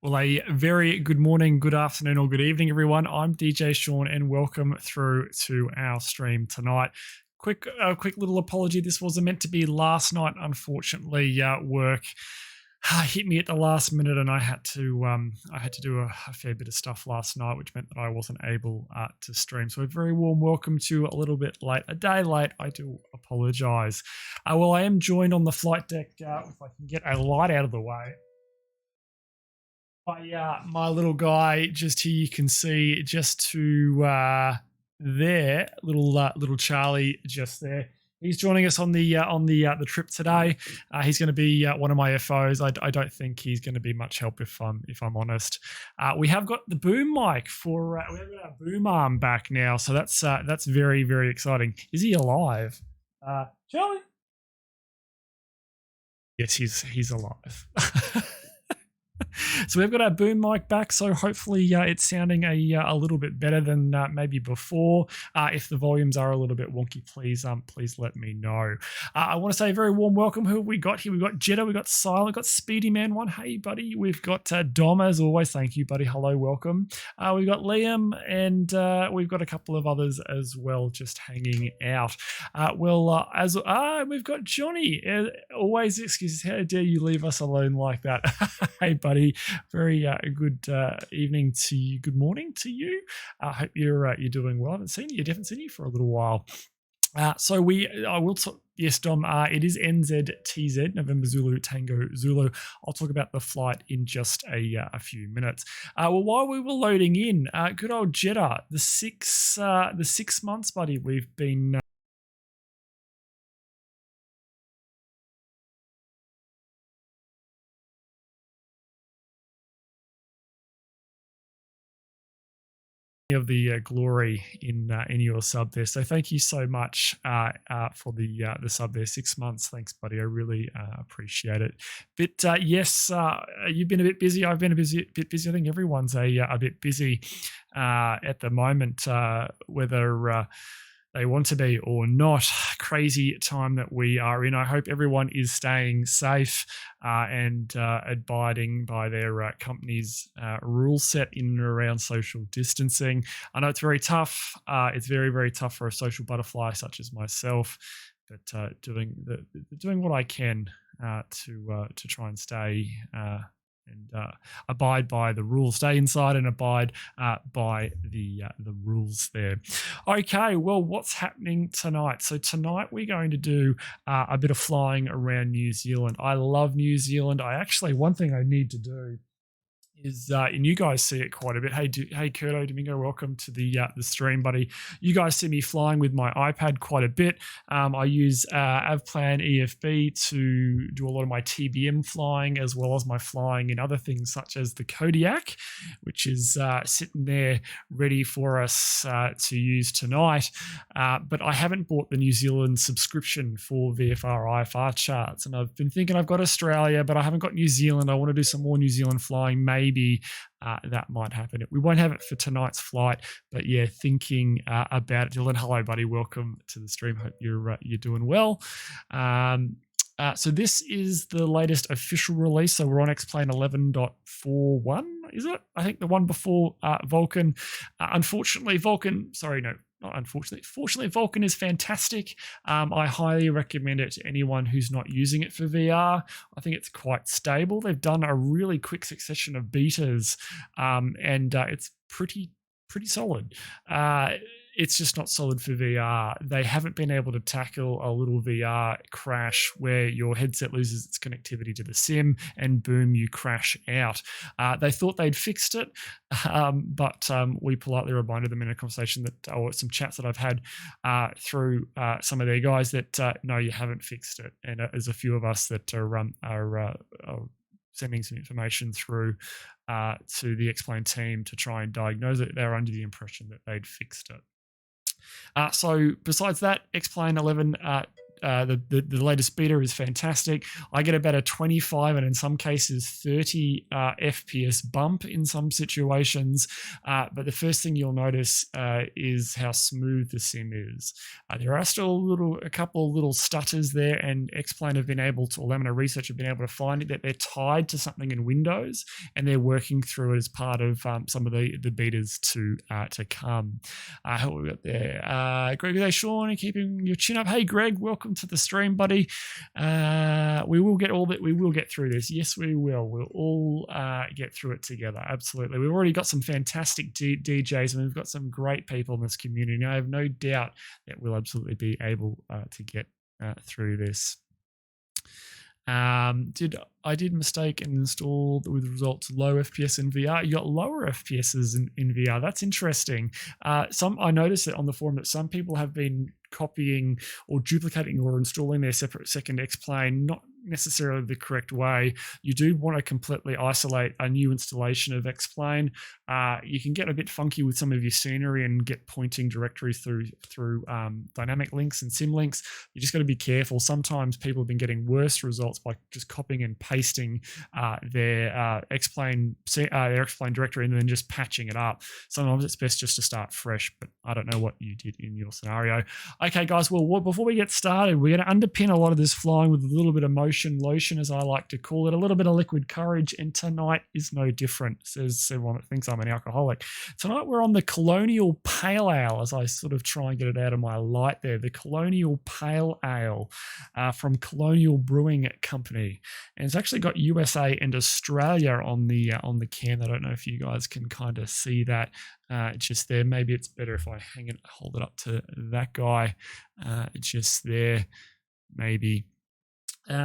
Well, a very good morning, good afternoon, or good evening, everyone. I'm DJ Sean, and welcome through to our stream tonight. Quick little apology. This wasn't meant to be last night. Unfortunately, work hit me at the last minute, and I had to do a fair bit of stuff last night, which meant that I wasn't able to stream. So a very warm welcome to a little bit late, a day late. I do apologize. Well, I am joined on the flight deck. If I can get a light out of the way. My little guy just here, you can see just to there, little Charlie just there. He's joining us on the trip today. He's going to be one of my FOs. I don't think he's going to be much help if I'm honest. We have got the boom mic for we have got our boom arm back now, so that's very, very exciting. Is he alive, Charlie? Yes, he's alive. So we've got our boom mic back, so hopefully it's sounding a little bit better than maybe before. If the volumes are a little bit wonky, please let me know. I want to say a very warm welcome. Who have we got here? We've got Jetta, we've got Silent, we've got Speedy Man 1. Hey, buddy. We've got Dom, as always. Thank you, buddy. Hello, welcome. We've got Liam, and we've got a couple of others as well just hanging out. We've got Johnny. Always excuses. How dare you leave us alone like that? Hey, buddy. Very good evening to you. Good morning to you. I hope you're doing well. I haven't seen you. I haven't seen you for a little while. I will talk. Yes, Dom. It is NZTZ, November Zulu Tango Zulu. I'll talk about the flight in just a few minutes. Well, while we were loading in, good old Jeddah, the 6 months, buddy. We've been. Of the glory in your sub there, so thank you so much for the sub there. 6 months, thanks, buddy. I really appreciate it. But yes, you've been a bit busy. I've been bit busy. I think everyone's a bit busy at the moment, whether they want to be or not. Crazy time that we are in. I hope everyone is staying safe and abiding by their company's rules set in and around social distancing. I know it's very tough. It's very, very tough for a social butterfly such as myself, but doing what I can to try and stay and abide by the rules. Stay inside and abide by the rules there. Okay, well, what's happening tonight? So tonight we're going to do a bit of flying around New Zealand. I love New Zealand. One thing I need to do is, and you guys see it quite a bit. Hey, Curto Domingo, welcome to the stream, buddy. You guys see me flying with my iPad quite a bit. I use Avplan EFB to do a lot of my TBM flying, as well as my flying in other things such as the Kodiak, which is sitting there ready for us to use tonight. But I haven't bought the New Zealand subscription for VFR IFR charts, and I've been thinking I've got Australia, but I haven't got New Zealand. I want to do some more New Zealand flying. Maybe that might happen. We won't have it for tonight's flight, but yeah, thinking about it. Dylan, hello, buddy. Welcome to the stream. Hope you're doing well. So this is the latest official release. So we're on X-Plane 11.41, is it? I think the one before Vulcan. Unfortunately, Vulcan. Sorry, no. Not unfortunately. Fortunately, Vulcan is fantastic. I highly recommend it to anyone who's not using it for VR. I think it's quite stable. They've done a really quick succession of betas, and it's pretty solid. It's just not solid for VR. They haven't been able to tackle a little VR crash where your headset loses its connectivity to the sim and boom, you crash out. They thought they'd fixed it, but we politely reminded them in a conversation or some chats that I've had through some of their guys that no, you haven't fixed it. And there's a few of us that are sending some information through to the X-Plane team to try and diagnose it. They're under the impression that they'd fixed it. So besides that, X-Plane 11 the latest beta is fantastic. I get about a 25 and in some cases 30 FPS bump in some situations. But the first thing you'll notice is how smooth the sim is. There are still a couple of little stutters there, and X-Plane have been able to, or Lamina Research have been able to find it, that they're tied to something in Windows, and they're working through it as part of some of the betas to come. Who we got there? Greg, hey Sean, keeping your chin up. Hey Greg, welcome to the stream, buddy. We will get through this. Yes, we will. We'll all get through it together. Absolutely. We've already got some fantastic DJs, and we've got some great people in this community. I have no doubt that we'll absolutely be able to get through this. I did mistake and install with results low FPS in VR. You got lower FPSs in VR. That's interesting. I noticed it on the forum that some people have been copying or duplicating or installing their separate second X-Plane, not necessarily the correct way. You do want to completely isolate a new installation of X-Plane. You can get a bit funky with some of your scenery and get pointing directories through dynamic links and sim links. You just got to be careful. Sometimes people have been getting worse results by just copying and pasting their X-Plane directory and then just patching it up. Sometimes it's best just to start fresh, but I don't know what you did in your scenario. Okay, guys, well, before we get started, we're going to underpin a lot of this flying with a little bit of motion lotion, as I like to call it, a little bit of liquid courage, and tonight is no different, says everyone that thinks I'm an alcoholic. Tonight we're on the Colonial Pale Ale, as I sort of try and get it out of my light there, the Colonial Pale Ale from Colonial Brewing Company. And it's actually got USA and Australia on the can. I don't know if you guys can kind of see that. Just there. Maybe it's better if I hold it up to that guy. Just there, maybe.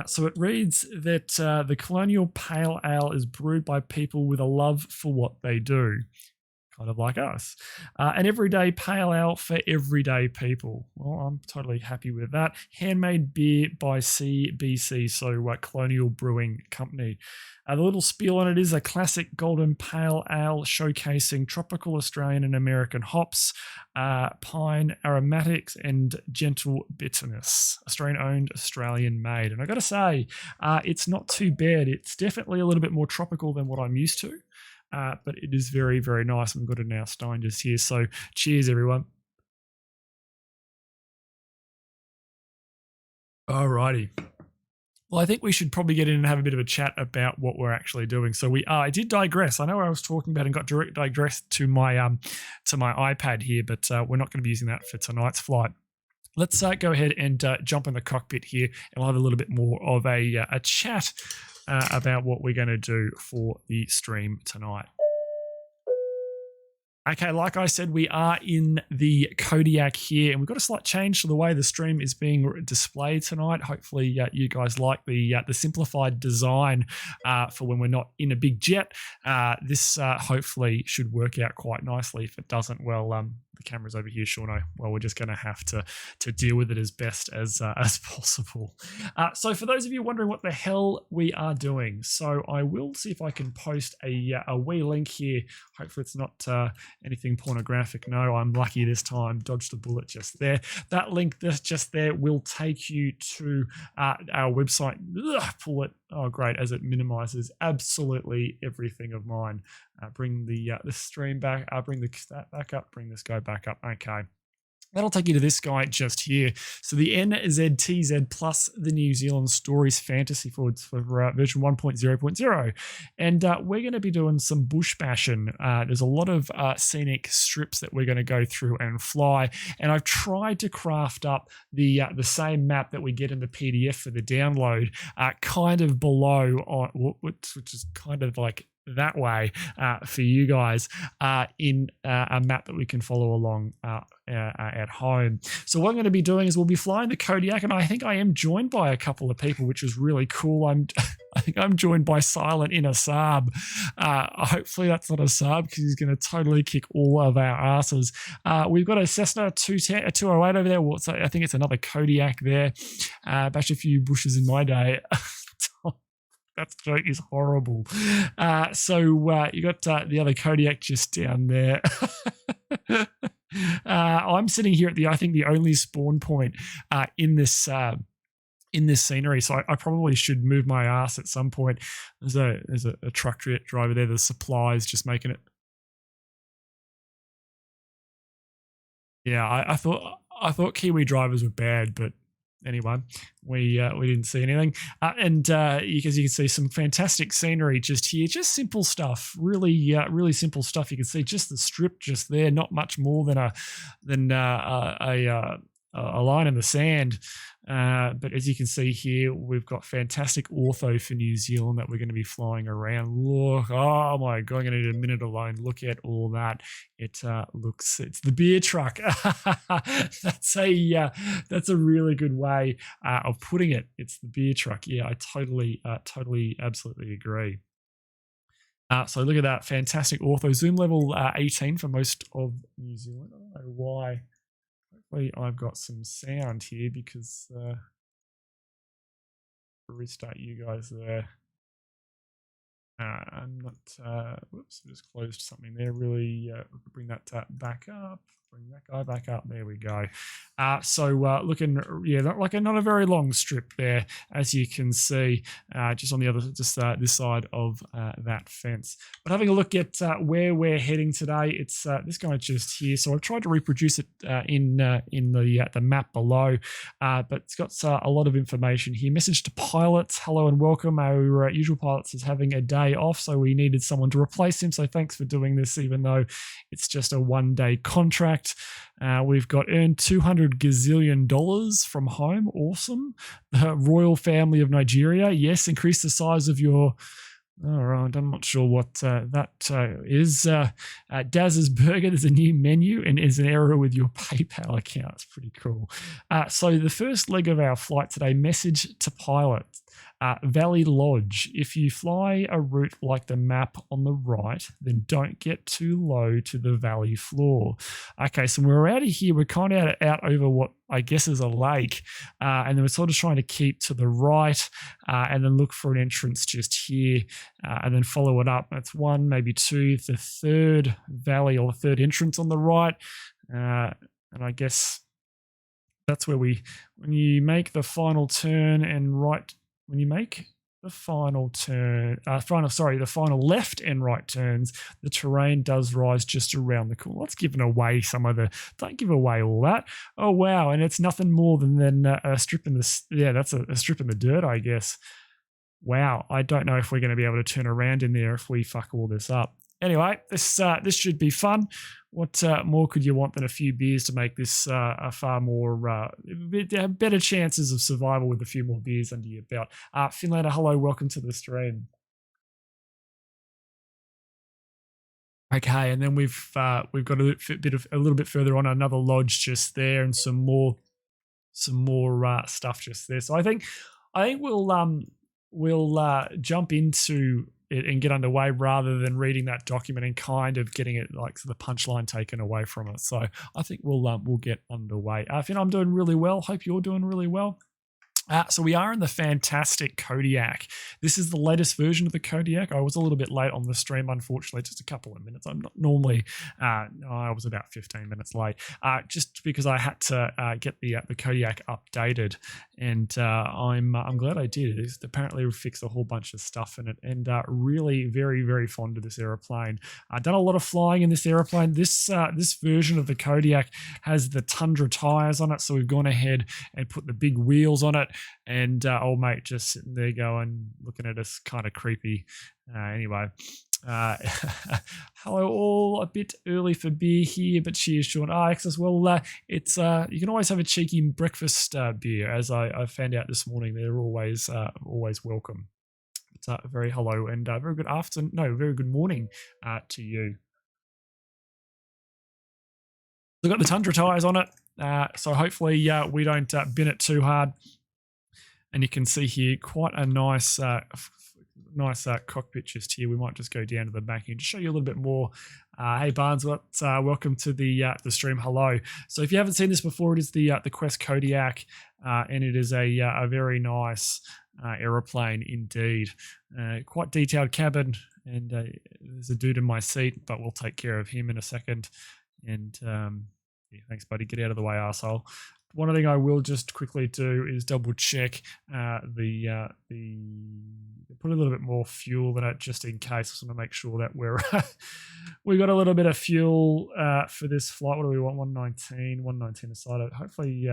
So it reads that the Colonial Pale Ale is brewed by people with a love for what they do, kind of like us. An everyday pale ale for everyday people. Well, I'm totally happy with that. Handmade beer by CBC, so Colonial Brewing Company. The little spiel on it is a classic golden pale ale showcasing tropical Australian and American hops, pine aromatics, and gentle bitterness. Australian owned, Australian made. And I got to say, it's not too bad. It's definitely a little bit more tropical than what I'm used to. But it is very, very nice. We've got it now stein just here. So cheers, everyone. Alrighty. Well, I think we should probably get in and have a bit of a chat about what we're actually doing. So I did digress. I know what I was talking about and got digressed to my iPad here, but we're not going to be using that for tonight's flight. Let's go ahead and jump in the cockpit here, and we'll have a little bit more of a chat about what we're going to do for the stream tonight. Okay, like I said, we are in the Kodiak here, and we've got a slight change to the way the stream is being displayed tonight. Hopefully, you guys like the simplified design for when we're not in a big jet. This hopefully should work out quite nicely. If it doesn't, well, the camera's over here, Shauno. Well, we're just going to have to deal with it as best as possible. So for those of you wondering what the hell we are doing, so I will see if I can post a wee link here. Hopefully it's not anything pornographic. No, I'm lucky this time. Dodged the bullet just there. That link that's just there will take you to our website. Pull it. Oh, great, as it minimizes absolutely everything of mine. Bring the stream back. Bring the stat back up. Bring this guy back up. Okay. That'll take you to this guy just here. So the NZTZ plus the New Zealand Stories Fantasy for version 1.0.0. And we're going to be doing some bush bashing. There's a lot of scenic strips that we're going to go through and fly. And I've tried to craft up the same map that we get in the PDF for the download, kind of below, which is kind of like that way for you guys in a map that we can follow along at home. So what I'm going to be doing is we'll be flying the Kodiak, and I think I am joined by a couple of people, which is really cool. I think I'm joined by Silent in a Saab. Hopefully that's not a Saab, because he's going to totally kick all of our asses. We've got a Cessna 208 over there. Well, so I think it's another Kodiak there. Bash a few bushes in my day. That joke is horrible. So you got the other Kodiak just down there. I'm sitting here at I think the only spawn point in this scenery, so I probably should move my ass at some point. There's a truck driver there. The supplies just making it. Yeah, I thought Kiwi drivers were bad, but anyway, we didn't see anything. And you can see some fantastic scenery just here, just simple stuff, really simple stuff. You can see just the strip just there, not much more than a line in the sand. But as you can see here, we've got fantastic ortho for New Zealand that we're going to be flying around. Look, oh my God, I'm going to need a minute alone. Look at all that. It's the beer truck. That's a really good way of putting it. It's the beer truck. Yeah, I totally, absolutely agree. So look at that, fantastic ortho. Zoom level 18 for most of New Zealand. I don't know why. Hopefully I've got some sound here because restart you guys there. I'm not, whoops, I just closed something there. Really bring that back up. Bring that guy back up. There we go. So looking, yeah, not a very long strip there, as you can see, just on the other, this side of that fence. But having a look at where we're heading today, it's this guy just here. So I've tried to reproduce it in the map below, but it's got a lot of information here. Message to pilots: hello and welcome. Our usual pilots is having a day off, so we needed someone to replace him. So thanks for doing this, even though it's just a one-day contract. We've got earned $200 gazillion from home. Awesome. The royal family of Nigeria. Yes, increase the size of your. All right, I'm not sure what that is. Daz's Burger, there's a new menu and is an error with your PayPal account. It's pretty cool. So the first leg of our flight today, message to pilot. Valley Lodge. If you fly a route like the map on the right, then don't get too low to the valley floor. Okay, so when we're out of here, we're kind of out over what I guess is a lake, and then we're sort of trying to keep to the right, and then look for an entrance just here, and then follow it up. That's one, maybe two, the third valley or third entrance on the right, and I guess that's where when you make the final turn and right. When you make the final left and right turns, the terrain does rise just around the corner. Let's give away don't give away all that. Oh, wow. And it's nothing more than a strip in that's a strip in the dirt, I guess. Wow. I don't know if we're going to be able to turn around in there if we fuck all this up. Anyway, this should be fun. What more could you want than a few beers to make this a far more better chances of survival with a few more beers under your belt? Finlander, hello, welcome to the stream. Okay, and then we've got a little bit further on another lodge just there, and some more stuff just there. So I think we'll jump into it and get underway rather than reading that document and kind of getting it like the punchline taken away from it. So I think we'll get underway. Finn, I'm doing really well. Hope you're doing really well. So we are in the fantastic Kodiak. This is the latest version of the Kodiak. I was a little bit late on the stream, unfortunately, just a couple of minutes. I'm not normally, I was about 15 minutes late, just because I had to get the Kodiak updated, and I'm glad I did. It's apparently fixed a whole bunch of stuff in it, and really very, very fond of this aeroplane. I've done a lot of flying in this aeroplane. This version of the Kodiak has the Tundra tyres on it, so we've gone ahead and put the big wheels on it. And old mate just sitting there going, looking at us kind of creepy. Anyway, hello all. A bit early for beer here, but cheers, Sean Access. Well, it's you can always have a cheeky breakfast beer, as I found out this morning. They're always welcome. It's very hello and very good afternoon. No, very good morning to you. We've got the Tundra tyres on it, so hopefully we don't bin it too hard. And you can see here quite a nice cockpit just here. We might just go down to the back and just show you a little bit more. Hey Barnes, welcome to the stream. Hello. So if you haven't seen this before, it is the Quest Kodiak, and it is a very nice aeroplane indeed. Quite detailed cabin, and there's a dude in my seat, but we'll take care of him in a second. And Thanks, buddy. Get out of the way, arsehole. One thing I will just quickly do is double check the put a little bit more fuel in it just in case. I just want to make sure that we got a little bit of fuel for this flight. What do we want? 119 aside. Hopefully,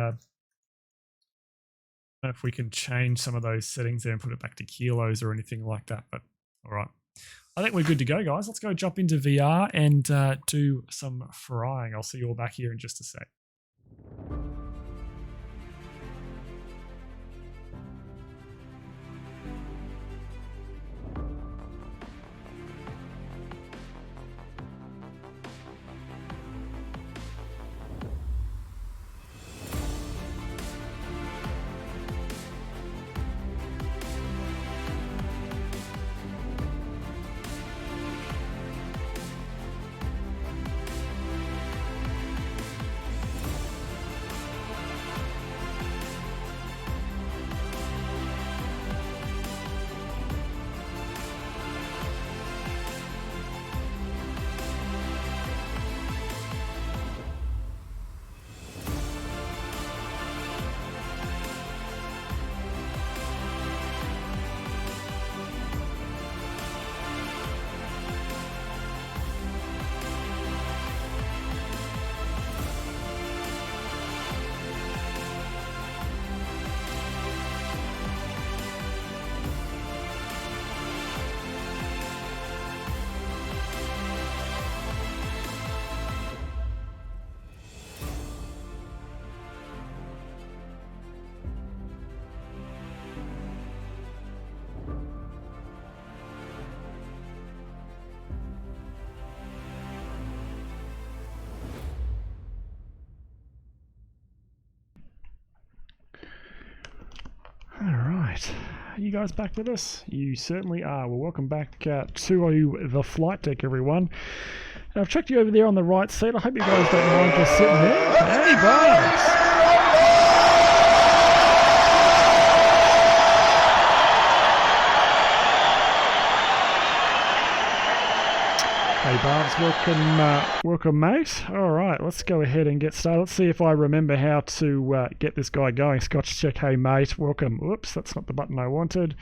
if we can change some of those settings there and put it back to kilos or anything like that. But all right. I think we're good to go, guys. Let's go jump into VR and do some frying. I'll see you all back here in just a sec. Are you guys back with us? You certainly are. Well, welcome back to the flight deck, everyone. And I've checked you over there on the right seat. I hope you guys don't mind just sitting there. Hey, Barbs! Hey, Barbs, welcome, mate. All right, let's go ahead and get started. Let's see if I remember how to get this guy going. Scotch check, hey, mate, welcome. Whoops, that's not the button I wanted.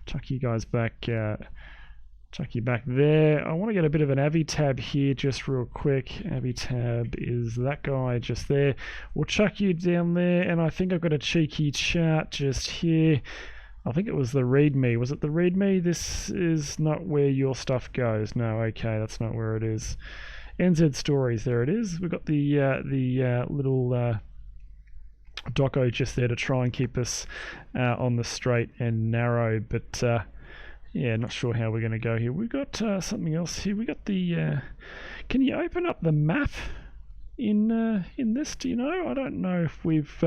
Chuck you guys back. Chuck you back there. I want to get a bit of an Avi tab here just real quick. Avi tab is that guy just there. We'll chuck you down there, and I think I've got a cheeky chart just here. I think it was the README. Was it the README? This is not where your stuff goes. No, okay, that's not where it is. NZ Stories, there it is. We've got the little doco just there to try and keep us on the straight and narrow. But yeah, not sure how we're going to go here. We've got something else here. We got the. Can you open up the map in this? Do you know? I don't know if we've.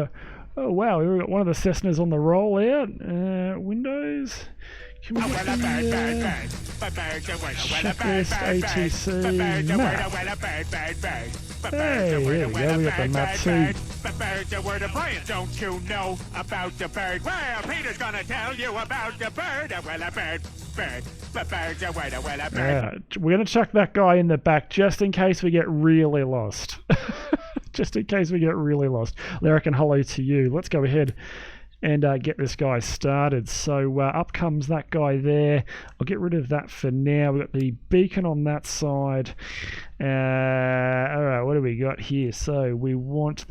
Oh wow, we've got one of the Cessnas on the rollout. Windows. Can we get the checklist ATC map? Hey, there we go, we got the map too. Don't you know about the bird? Well, Peter's gonna tell you about the bird. Well, a bird. We're going to chuck that guy in the back just in case we get really lost. Just in case we get really lost. Lyric and hello to you. Let's go ahead and get this guy started. So up comes that guy there. I'll get rid of that for now. We've got the beacon on that side. All right, what do we got here? So we want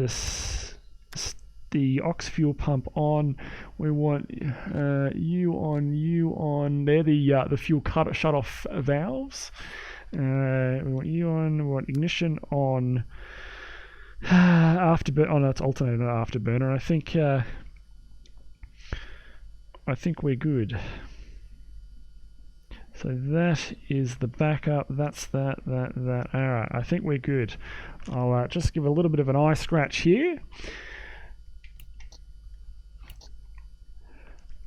the aux fuel pump on. We want you on. They're the fuel shut off valves. We want you on. We want ignition on. Afterburner. Oh no, it's alternator, not afterburner. I think we're good. So that is the backup. That's that. All right, I think we're good. I'll just give a little bit of an eye scratch here.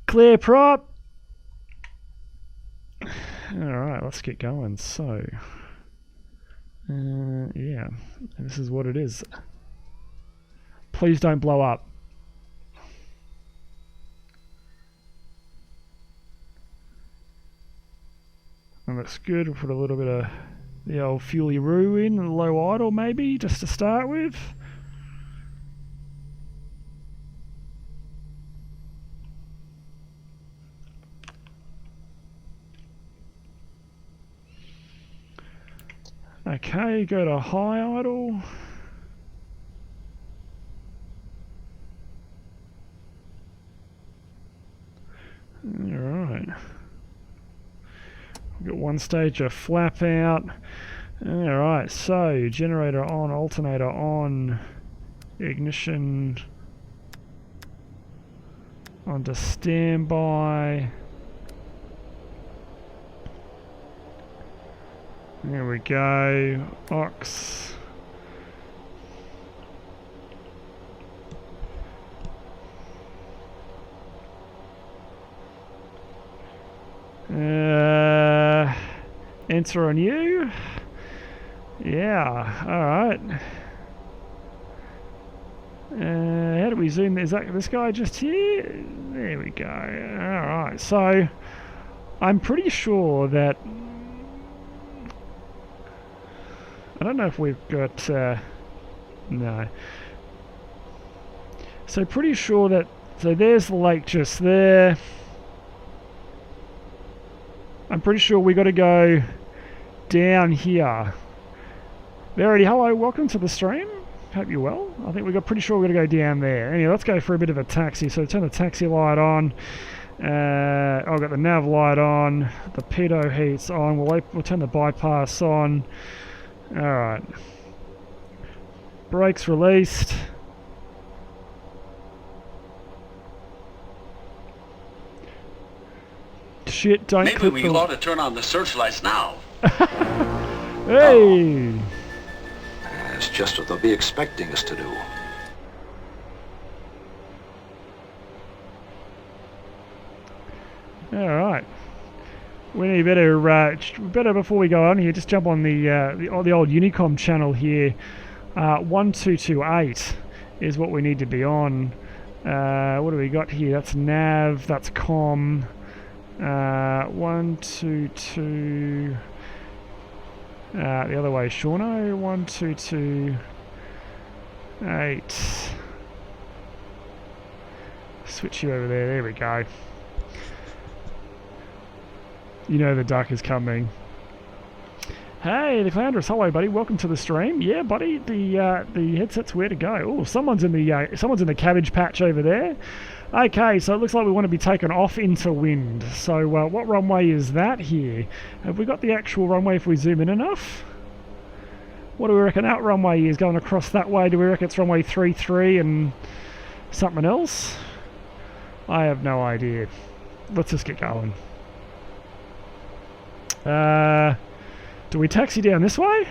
Clear prop. All right, let's get going. So, yeah, this is what it is. Please don't blow up. And that's good. We'll put a little bit of the old fuely-roo in, low idle maybe, just to start with. Okay, go to high idle. Alright. We've got one stage of flap out. Alright, so generator on, alternator on, ignition onto standby. There we go. Ox. Enter on you. Yeah, alright. How do we zoom? Is that this guy just here? There we go. Alright, so I'm pretty sure that I don't know if we've got no. So pretty sure that there's the lake just there. I'm pretty sure we got to go down here. Verity, hello, welcome to the stream. Hope you're well. I think pretty sure we're going to go down there. Anyway, let's go for a bit of a taxi. So turn the taxi light on. I've got the nav light on. The pedo heat's on. We'll turn the bypass on. Alright. Brakes released. Shit, don't Maybe we ought to turn on the searchlights now. Hey! That's just what they'll be expecting us to do. Alright. We need better before we go on here, just jump on the old Unicom channel here. 1228 is what we need to be on. What do we got here? That's nav, that's com. 122. The other way, Shauno. 1228. Switch you over there. There we go. You know the duck is coming. Hey, the Cloundress. Hello, buddy. Welcome to the stream. Yeah, buddy. The headset's where to go. Oh, someone's in the cabbage patch over there. Okay, so it looks like we want to be taken off into wind. So what runway is that here? Have we got the actual runway if we zoom in enough? What do we reckon that runway is going across that way? Do we reckon it's runway 33 and something else? I have no idea. Let's just get going. Do we taxi down this way?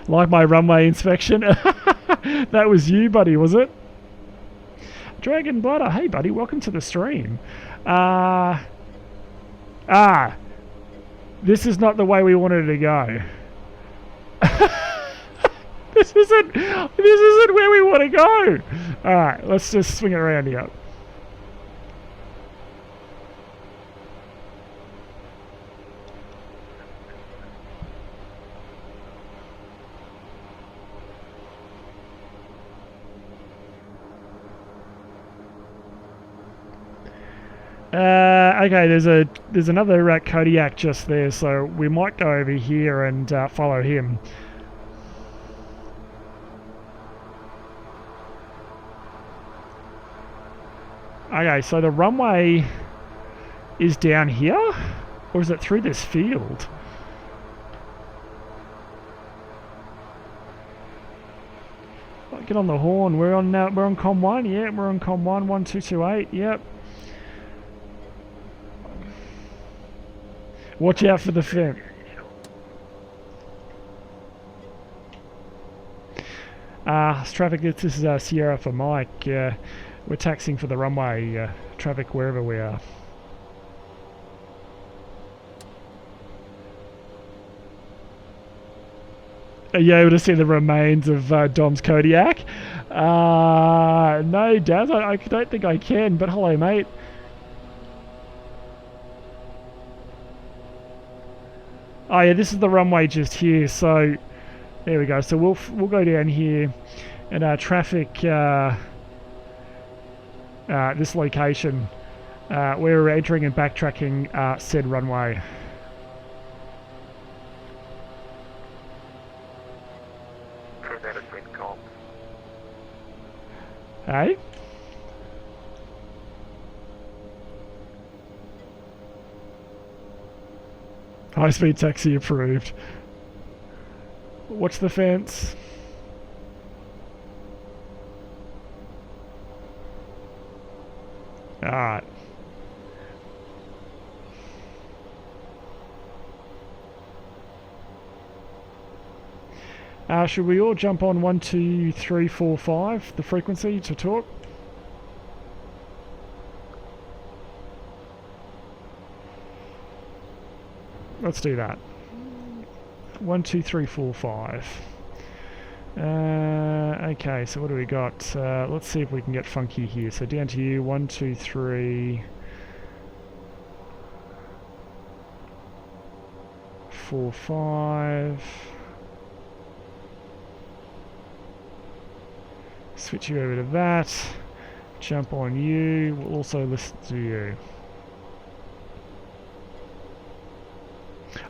Like my runway inspection? That was you, buddy, was it? Dragon Bladder, hey buddy, welcome to the stream. This is not the way we wanted to go. This isn't where we want to go. Alright, let's just swing it around here. Okay, there's another Kodiak just there, so we might go over here and follow him. Okay, so the runway is down here, or is it through this field? Get on the horn. We're on com 1. Yeah, we're on com 1. 1228. Yep. Watch out for the fin. Traffic. This is Sierra for Mike. We're taxiing for the runway. Traffic wherever we are. Are you able to see the remains of Dom's Kodiak? No, Daz, I don't think I can, but hello, mate. Oh yeah, this is the runway just here, so there we go. So we'll go down here and traffic this location. We're entering and backtracking said runway. Hey? High-speed taxi approved. Watch the fence. Alright. Should we all jump on 1, 2, 3, 4, 5, the frequency to talk? Let's do that. 1, 2, 3, 4, 5. Okay, so what do we got? Let's see if we can get funky here. So down to you, 1, 2, 3, 4, 5. Switch you over to that. Jump on you. We'll also listen to you.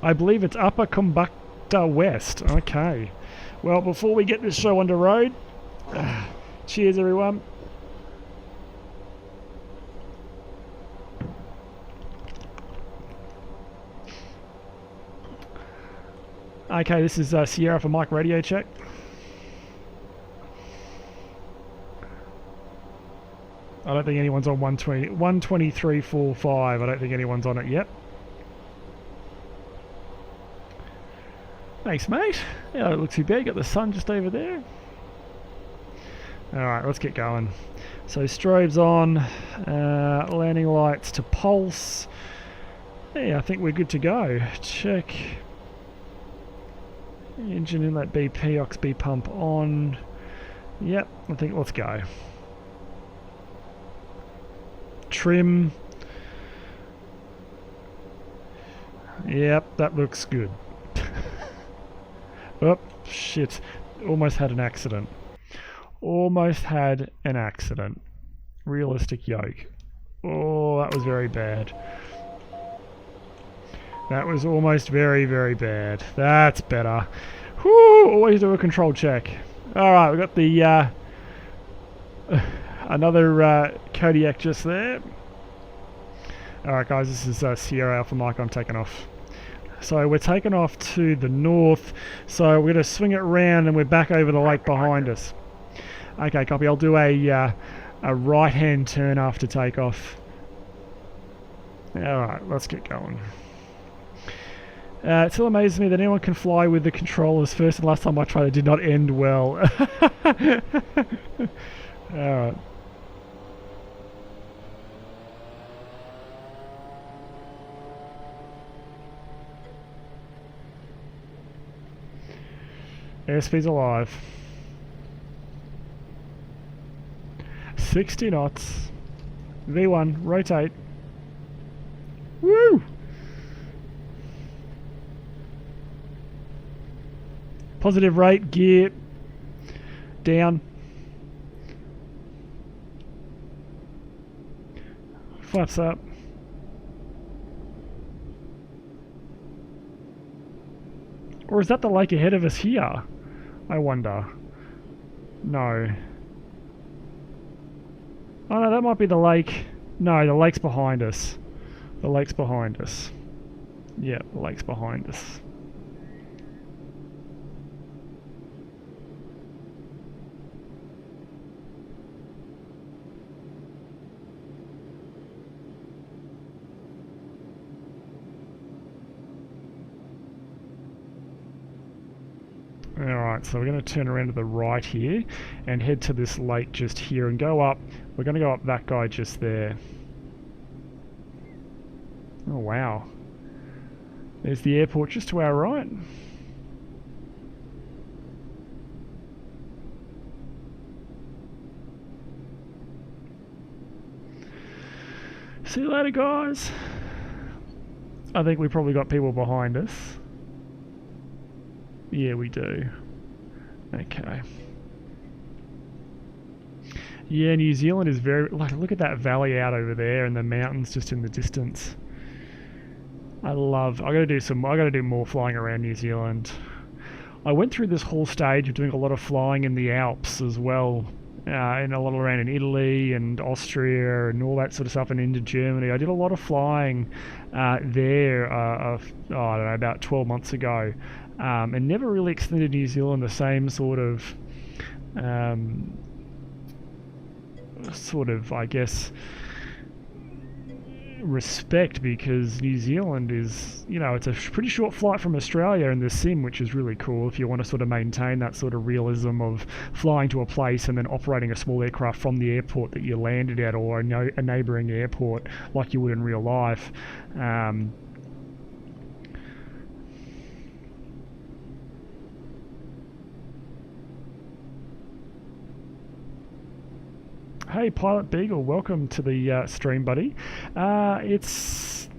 I believe it's Upper Combukta West. Okay. Well, before we get this show on the road, cheers everyone. Okay, this is Sierra for Mike Radio Check. I don't think anyone's on 123.45. I don't think anyone's on it yet. Thanks, mate. Yeah, don't look too bad. Got the sun just over there. Alright, let's get going. So strobes on, landing lights to pulse. Yeah, I think we're good to go. Check. Engine inlet BP, ox B pump on. Yep, I think let's go. Trim. Yep, that looks good. Oh, shit. Almost had an accident. Almost had an accident. Realistic yoke. Oh, that was very bad. That was almost very, very bad. That's better. Whew, always do a control check. Alright, we've got the another Kodiak just there. Alright guys, this is Sierra Alpha Mike, I'm taking off. So we're taking off to the north, so we're going to swing it around and we're back over the lake behind us. Okay, copy. I'll do a right-hand turn after takeoff. Alright, let's get going. It still amazes me that anyone can fly with the controllers. First and last time I tried it did not end well. Alright. Airspeed's alive. 60 knots. V1, rotate. Woo! Positive rate, gear down. Flaps up. Or is that the lake ahead of us here? I wonder. No. Oh no, that might be the lake. No, the lake's behind us. The lake's behind us. Yeah, the lake's behind us. Alright, so we're going to turn around to the right here and head to this lake just here and go up. We're going to go up that guy just there. Oh wow. There's the airport just to our right. See you later, guys. I think we probably got people behind us. Yeah, we do. Okay. Yeah, New Zealand is very, like, look at that valley out over there and the mountains just in the distance. I gotta do more flying around New Zealand. I went through this whole stage of doing a lot of flying in the Alps as well, and a lot around in Italy and Austria and all that sort of stuff, and into Germany. I did a lot of flying there, I don't know, about 12 months ago, and never really extended New Zealand the same sort of, I guess, respect, because New Zealand is, you know, it's a pretty short flight from Australia in the sim, which is really cool if you want to sort of maintain that sort of realism of flying to a place and then operating a small aircraft from the airport that you landed at, or a neighbouring airport like you would in real life. Hey, Pilot Beagle, welcome to the stream, buddy. It's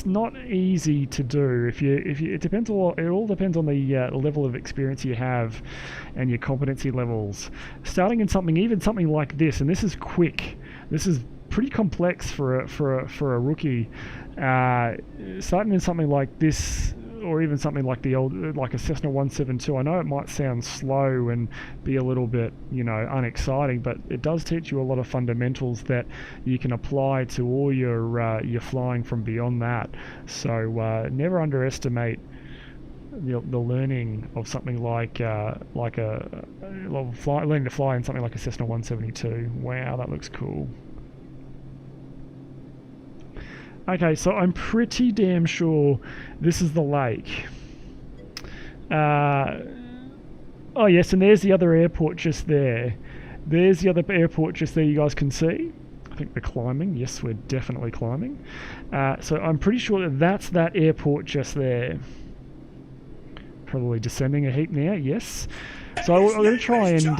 not easy to do. It depends. It all depends on the level of experience you have and your competency levels. Starting in even something like this, and this is quick. This is pretty complex for a rookie. Starting in something like this, or even something like like a Cessna 172. I know it might sound slow and be a little bit, you know, unexciting, but it does teach you a lot of fundamentals that you can apply to all your flying from beyond that. So never underestimate the learning of something like learning to fly in something like a Cessna 172. Wow, that looks cool. Okay, so I'm pretty damn sure this is the lake. Oh yes, and there's the other airport just there. There's the other airport just there, you guys can see. I think we're climbing. Yes, we're definitely climbing. So I'm pretty sure that's that airport just there. Probably descending a heap now, yes. So I'm going to try and...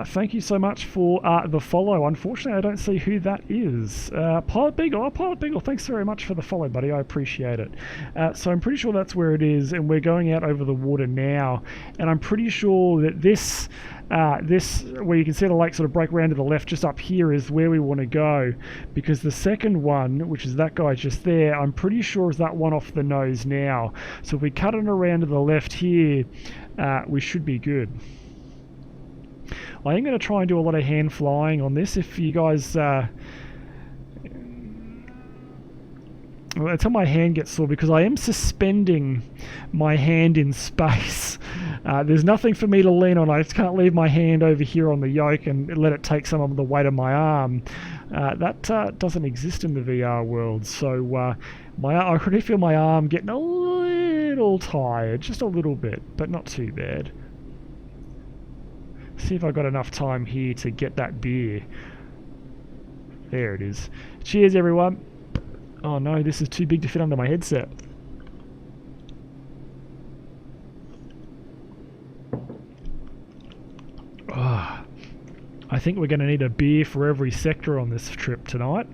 thank you so much for the follow. Unfortunately, I don't see who that is. Pilot Beagle. Oh, Pilot Beagle, thanks very much for the follow, buddy. I appreciate it. So I'm pretty sure that's where it is, and we're going out over the water now. And I'm pretty sure that this, where you can see the lake sort of break around to the left, just up here, is where we want to go. Because the second one, which is that guy just there, I'm pretty sure is that one off the nose now. So if we cut it around to the left here, we should be good. I am going to try and do a lot of hand flying on this. If you guys... until my hand gets sore, because I am suspending my hand in space. There's nothing for me to lean on. I just can't leave my hand over here on the yoke and let it take some of the weight of my arm. That doesn't exist in the VR world. So I already feel my arm getting a little tired. Just a little bit, but not too bad. See if I've got enough time here to get that beer. There it is. Cheers, everyone. Oh no, this is too big to fit under my headset. Oh, I think we're going to need a beer for every sector on this trip tonight.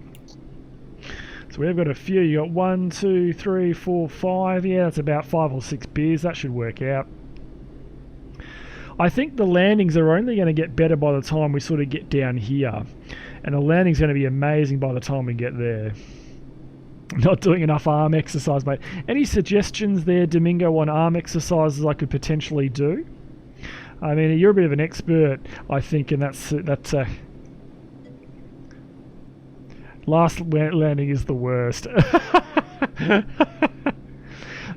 So we've got a few. You got 1, 2, 3, 4, 5. Yeah, that's about 5 or 6 beers. That should work out. I think the landings are only going to get better by the time we sort of get down here. And the landing's going to be amazing by the time we get there. Not doing enough arm exercise, mate. Any suggestions there, Domingo, on arm exercises I could potentially do? I mean, you're a bit of an expert, I think, and that's last landing is the worst.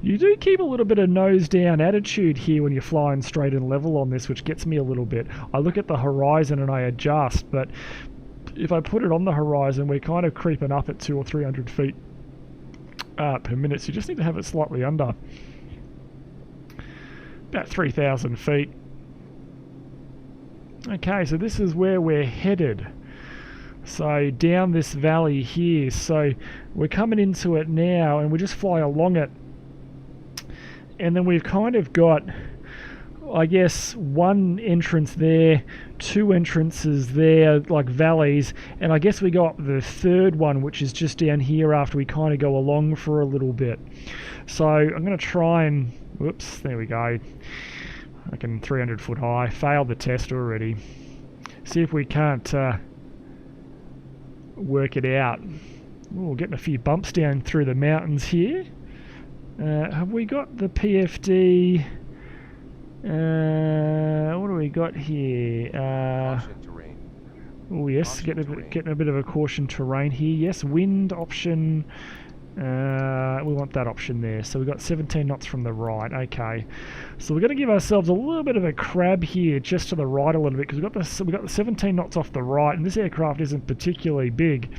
You do keep a little bit of nose down attitude here when you're flying straight and level on this, which gets me a little bit. I look at the horizon and I adjust, but if I put it on the horizon, we're kind of creeping up at 200 or 300 feet per minute, so you just need to have it slightly under. About 3,000 feet. Okay, so this is where we're headed. So down this valley here, so we're coming into it now and we just fly along it. And then we've kind of got, I guess, one entrance there, 2 entrances there, like valleys, and I guess we go up the third one, which is just down here after we kind of go along for a little bit. So I'm going to try and, whoops, there we go. I can 300 foot high. Failed the test already. See if we can't work it out. We're getting a few bumps down through the mountains here. Have we got the PFD? What do we got here? Oh yes, getting a bit of a caution terrain here. Yes, wind option. We want that option there. So we've got 17 knots from the right. Okay, so we're going to give ourselves a little bit of a crab here, just to the right a little bit, because we've got the 17 knots off the right, and this aircraft isn't particularly big.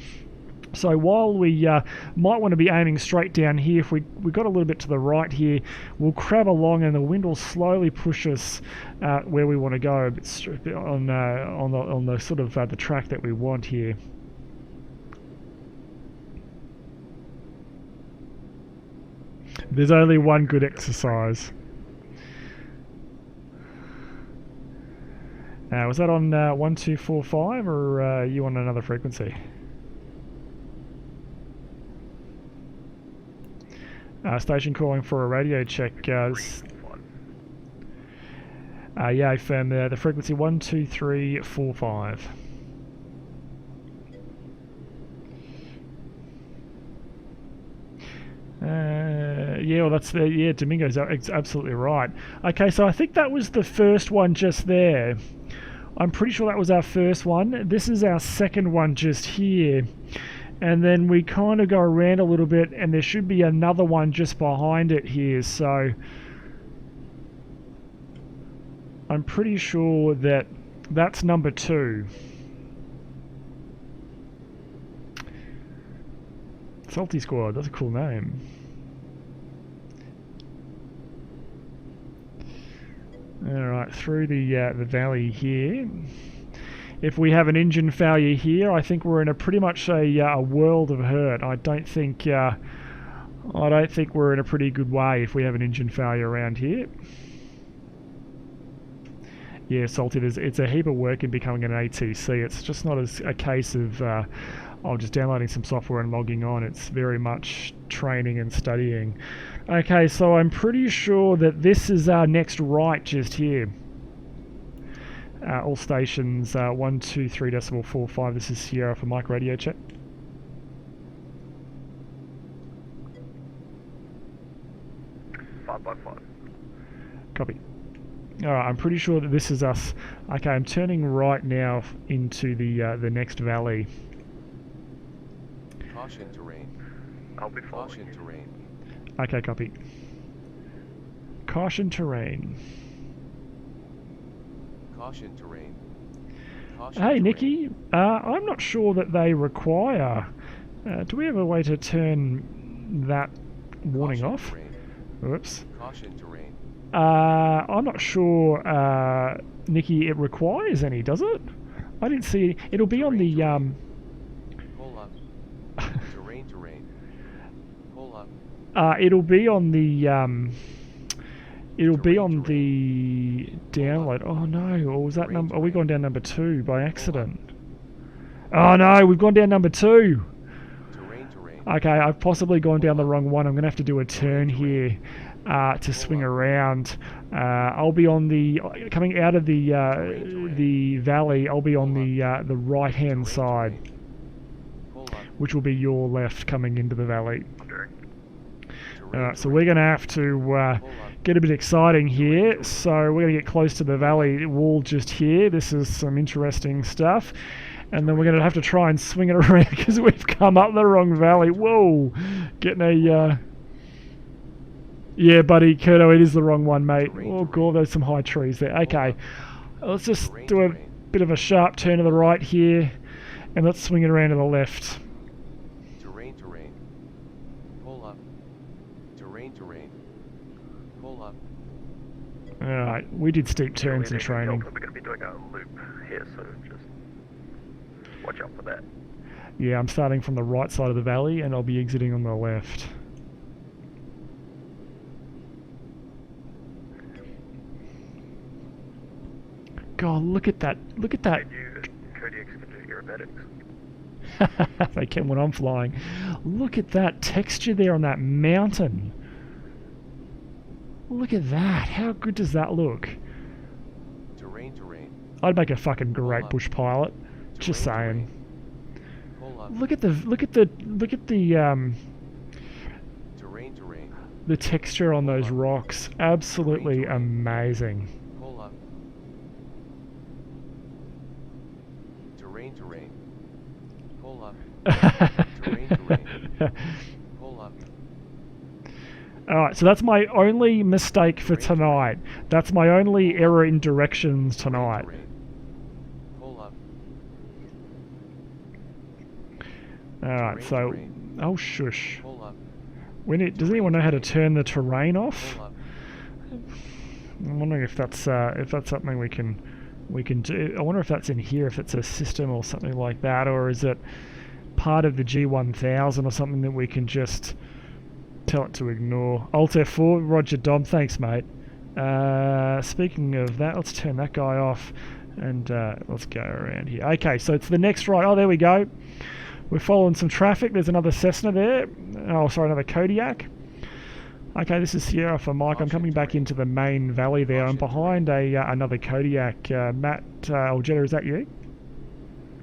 So while we might want to be aiming straight down here, if we got a little bit to the right here, we'll crab along and the wind will slowly push us where we want to go, a bit on the sort of the track that we want here. There's only one good exercise. Was that on 1245 or you on another frequency? Station calling for a radio check. Yeah, I found the frequency 12345. Yeah, well, that's yeah, Domingo's absolutely right. Okay, so I think that was the first one just there. I'm pretty sure that was our first one. This is our second one just here. And then we kind of go around a little bit, and there should be another one just behind it here. So I'm pretty sure that that's number 2. Salty Squad, that's a cool name. Alright, through the valley here. If we have an engine failure here, I think we're in a pretty much a world of hurt. I don't think we're in a pretty good way if we have an engine failure around here. Yeah, Salty, it's a heap of work in becoming an ATC. It's just not a case of just downloading some software and logging on. It's very much training and studying. Okay, so I'm pretty sure that this is our next right just here. All stations 123.45. This is Sierra for Mike radio check. Five by 5. Copy. Alright, I'm pretty sure that this is us. Okay, I'm turning right now into the next valley. Caution terrain. I'll be following Caution you. terrain. Okay, copy. Caution terrain. Caution terrain. Caution Hey, terrain. Nikki. I'm not sure that they require... do we have a way to turn that warning Caution off? terrain. Oops. Caution terrain. I'm not sure, Nikki, it requires any, does it? I didn't see... It'll be on the... Pull up. Terrain. Pull up. it'll be on the... It'll be on the download. Oh no, or was that number... Are we gone down number 2 by accident? Oh no, we've gone down number 2! Terrain. Okay, I've possibly gone down the wrong one. I'm going to have to do a turn here to swing around. I'll be on the... Coming out of the valley, I'll be on the right-hand side, Pull up. which will be your left coming into the valley. Direct. Terrain. So we're going to have to get a bit exciting here. So we're going to get close to the valley wall just here. This is some interesting stuff. And then we're going to have to try and swing it around because we've come up the wrong valley. Whoa! Getting a... Yeah, buddy, Kurto, it is the wrong one, mate. Oh, God, there's some high trees there. Okay, let's just do a bit of a sharp turn to the right here. And let's swing it around to the left. Terrain. Pull up. Terrain. Pull up. Alright, we did steep turns in training. We're going to be doing a loop here, so just watch out for that. Yeah, I'm starting from the right side of the valley and I'll be exiting on the left. God, look at that. Look at that. You Kodiaks can do aerobatics. They can when I'm flying. Look at that texture there on that mountain. Look at that. How good does that look? I'd make a fucking great up. bush pilot. Just Terrain, saying. Pull up. Look at the Terrain. the texture on those rocks. Absolutely amazing. Pull up. Terrain. Pull up. Terrain. Pull up. Alright, so that's my only mistake for tonight. That's my only error in directions tonight. Terrain. Pull up. Alright, so... Terrain. Oh, shush. Pull up. Does anyone know how to turn the terrain off? Pull up. I'm wondering if that's something we can do. I wonder if that's in here, if it's a system or something like that, or is it part of the G1000 or something that we can just tell it to ignore. Alt F4, Roger Dom, thanks mate. Speaking of that, let's turn that guy off and let's go around here. Okay, so it's the next right. Oh, there we go. We're following some traffic. There's another Cessna there. Oh, sorry, another Kodiak. Okay, this is Sierra for Mike. I'm coming back into the main valley there. I'm behind another Kodiak. Matt Jetta, is that you?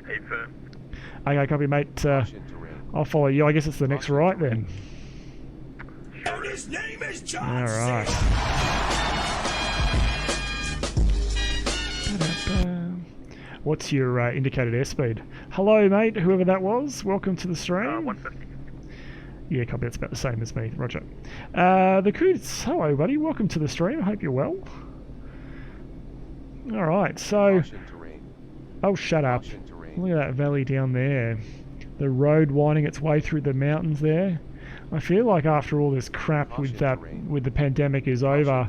Hey, firm. Okay, copy mate. I'll follow you. I guess it's the next right then. And his name is John. All right. What's your indicated airspeed? Hello, mate, whoever that was. Welcome to the stream. 150. Yeah, copy. That's about the same as me. Roger. The Coots. Hello, buddy. Welcome to the stream. I hope you're well. All right. So. Oh, shut up. Look at that valley down there. The road winding its way through the mountains there. I feel like after all this crap with the pandemic is over,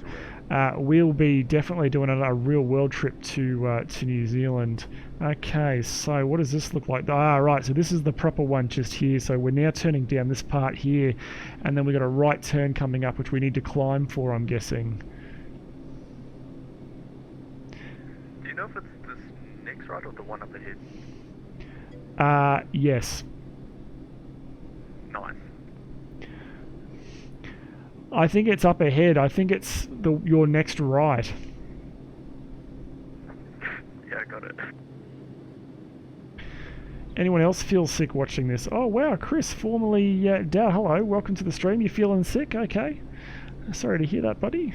we'll be definitely doing a real world trip to New Zealand. Okay, so what does this look like? Ah, right, so this is the proper one just here. So we're now turning down this part here, and then we've got a right turn coming up, which we need to climb for, I'm guessing. Do you know if it's this next ride or the one up ahead? Yes. Nice. I think it's up ahead. I think it's your next right. Yeah, I got it. Anyone else feel sick watching this? Oh wow, Chris, formerly Dow, hello, welcome to the stream. You feeling sick? Okay. Sorry to hear that, buddy.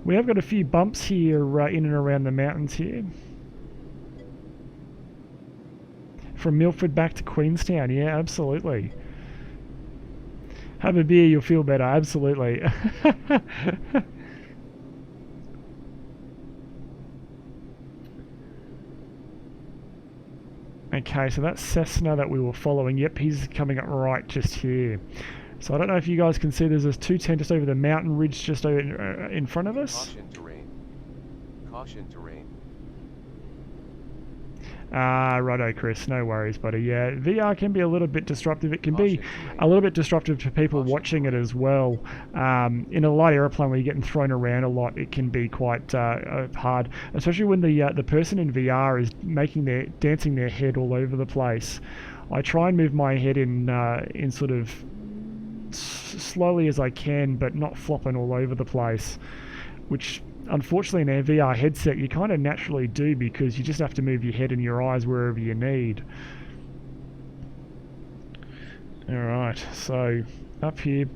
We have got a few bumps here in and around the mountains here. From Milford back to Queenstown, yeah, absolutely. Have a beer, you'll feel better, absolutely. Okay, so that's Cessna that we were following. Yep, he's coming up right just here. So I don't know if you guys can see there's this 210 just over the mountain ridge just over in front of us. Caution terrain. Righto, Chris. No worries, buddy. Yeah, VR can be a little bit disruptive. It can be a little bit disruptive to people watching it as well. In a light airplane where you're getting thrown around a lot, it can be quite hard, especially when the person in VR is dancing their head all over the place. I try and move my head in sort of slowly as I can, but not flopping all over the place, which unfortunately in a VR headset you kind of naturally do, because you just have to move your head and your eyes wherever you need. Alright, so up here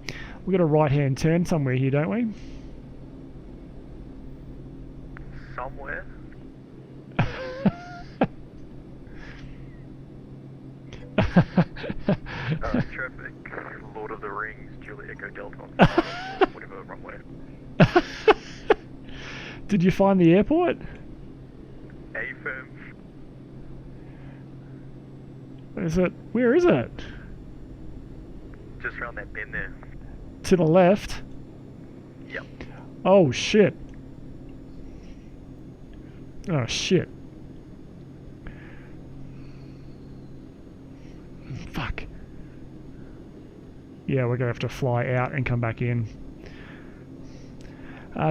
we've got a right hand turn somewhere here, don't we? Somewhere. Traffic, Lord of the Rings, Julie Echo Delta, whatever, wrong way. Did you find the airport? A firm. Is it? Where is it? Just around that bend there. To the left? Yep. Oh shit. Oh shit. Fuck. Yeah, we're gonna have to fly out and come back in.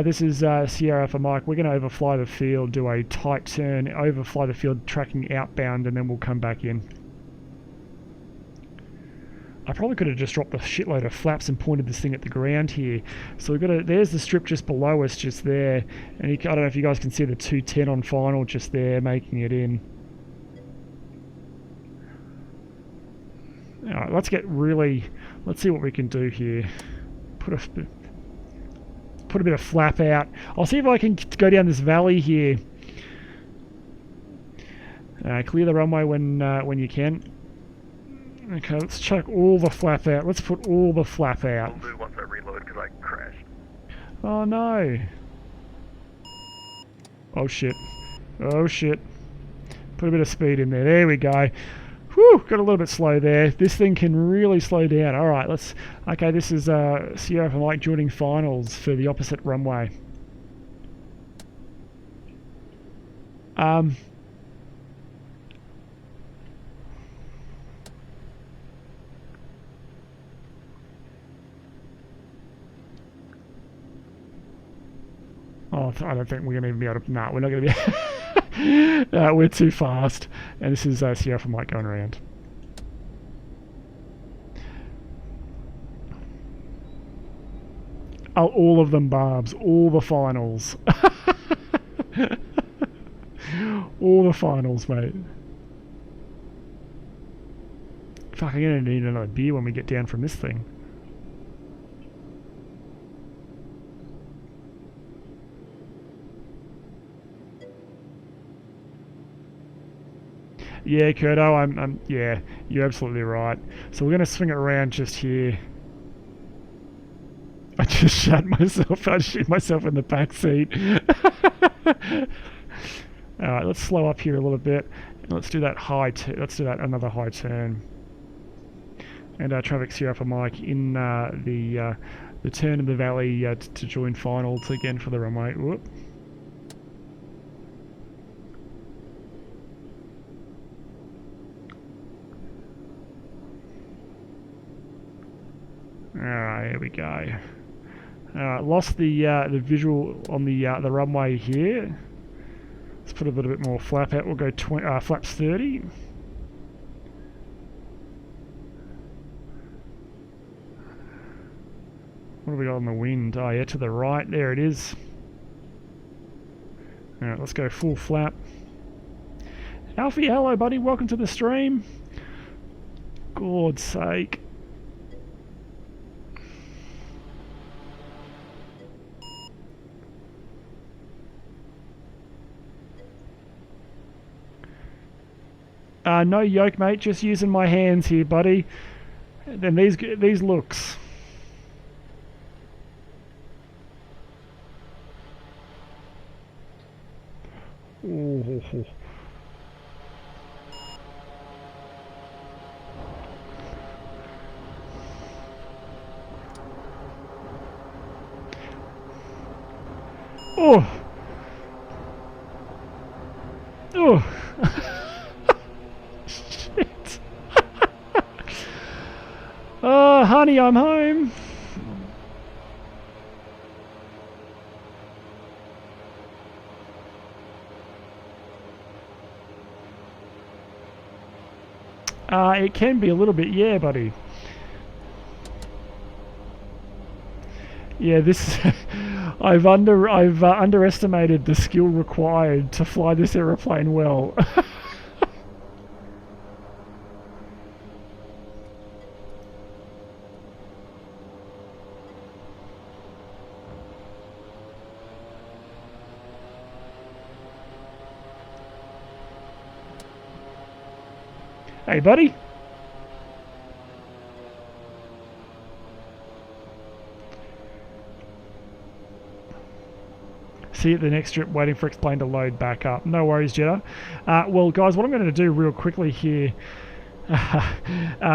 This is Sierra for Mike. We're going to overfly the field, do a tight turn, overfly the field, tracking outbound, and then we'll come back in. I probably could have just dropped a shitload of flaps and pointed this thing at the ground here. So we've got to, there's the strip just below us, just there. And I don't know if you guys can see the 210 on final just there, making it in. Alright, let's see what we can do here. Put a bit of flap out. I'll see if I can go down this valley here. Clear the runway when you can. Okay, let's chuck all the flap out. Let's put all the flap out. I'll do once I reload because I crashed. Oh no. Oh shit. Oh shit. Put a bit of speed in there. There we go. Whew, got a little bit slow there. This thing can really slow down. Alright, okay, this is Sierra and Mike joining finals for the opposite runway. Oh, I don't think we're going to even be able to... Nah, we're not going to be... we're too fast. And this is Sierra from Mike going around. Oh, all of them, Barbs. All the finals. All the finals, mate. Fuck, I'm going to need another beer when we get down from this thing. Yeah, Kurto, yeah, you're absolutely right. So we're going to swing it around just here. I just shot myself. I shoot myself in the back seat. Alright, let's slow up here a little bit. And let's do that let's do that another high turn. And traffic Sierra for Mike in the turn of the valley to join finals again for the runway. Whoop. Alright, here we go. Lost the visual on the runway here. Let's put a little bit more flap out. We'll go flaps 30. What have we got on the wind? Oh yeah, to the right. There it is. Alright, let's go full flap. Alfie, hello buddy. Welcome to the stream. God's sake. No yoke, mate. Just using my hands here, buddy. And these looks. Oh. Oh. Oh. Shit. Oh, honey, I'm home. It can be a little bit, yeah, buddy. Yeah, this I've underestimated the skill required to fly this aeroplane well. Hey, buddy. See you at the next strip, waiting for Explain to load back up. No worries, Jetta. Well, guys, what I'm going to do real quickly here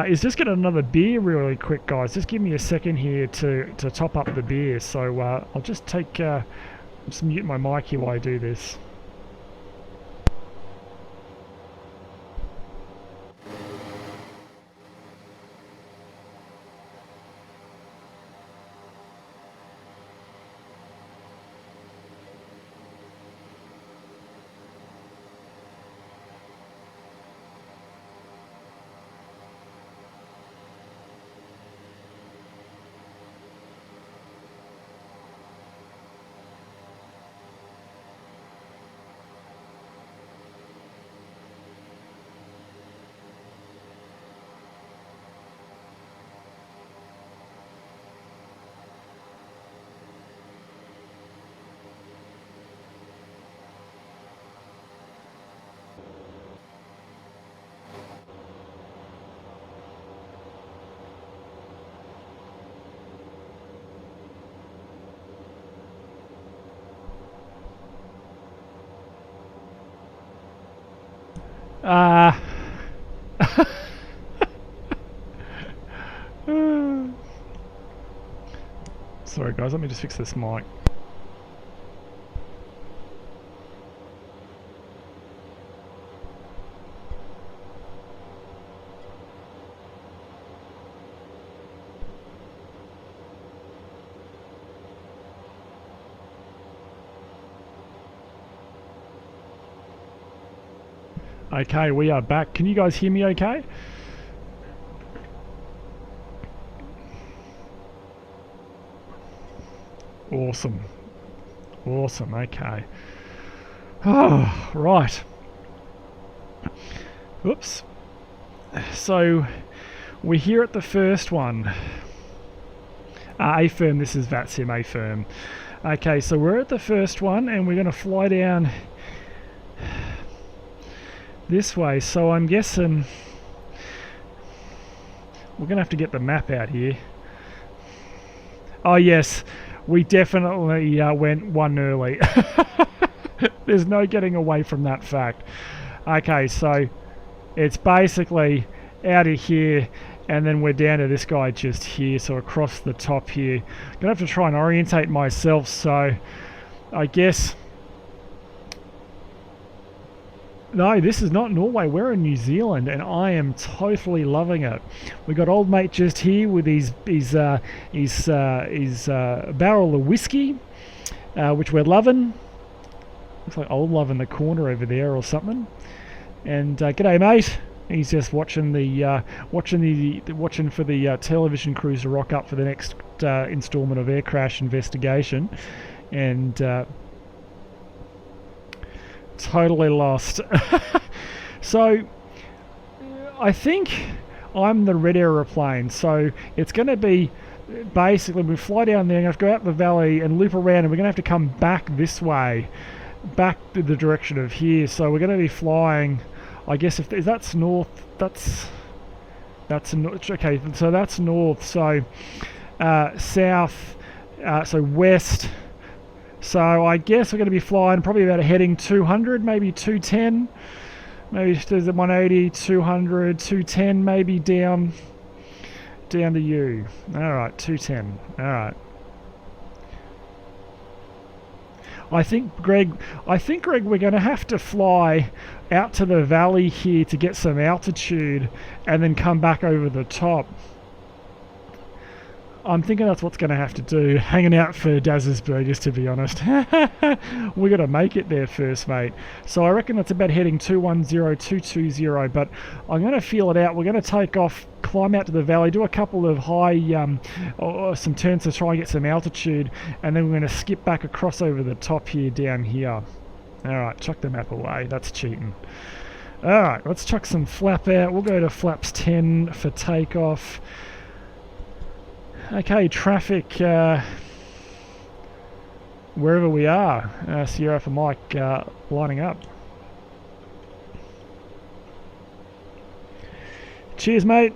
is just get another beer really quick, guys. Just give me a second here to top up the beer. So I'll just just mute my mic here while I do this. Sorry guys, let me just fix this mic. Okay, we are back. Can you guys hear me okay? Awesome. Awesome, okay. Oh, right. Oops. So, we're here at the first one. A-firm, this is VATSIM A-firm. Okay, so we're at the first one and we're going to fly down this way. So I'm guessing we're going to have to get the map out here. Oh yes, we definitely went one early. There's no getting away from that fact. Okay, so it's basically out of here and then we're down to this guy just here, so across the top here. Gonna have to try and orientate myself, so I guess... No, this is not Norway, we're in New Zealand and I am totally loving it. We got old mate just here with his barrel of whiskey, which we're loving. Looks like old love in the corner over there or something. And g'day mate. He's just watching watching for the television crews to rock up for the next instalment of Air Crash Investigation, and totally lost. So I think I'm the red aeroplane. So it's going to be basically we fly down there and have to go out the valley and loop around, and we're going to have to come back this way, back to the direction of here. So we're going to be flying. I guess if that's north, that's okay. So that's north. So south, so west. So I guess we're going to be flying probably about a heading 200, maybe 210, maybe there's a 180, 200, 210, maybe down to you. All right, 210. All right. I think, Greg, we're going to have to fly out to the valley here to get some altitude and then come back over the top. I'm thinking that's what's going to have to do, hanging out for Daz's Burgers, to be honest. We got to make it there first, mate. So I reckon that's about heading 210, 220, but I'm going to feel it out. We're going to take off, climb out to the valley, do a couple of high, some turns to try and get some altitude, and then we're going to skip back across over the top here, down here. Alright, chuck the map away. That's cheating. Alright, let's chuck some flap out. We'll go to flaps 10 for takeoff. Okay, traffic, wherever we are. Sierra for Mike lining up. Cheers, mate.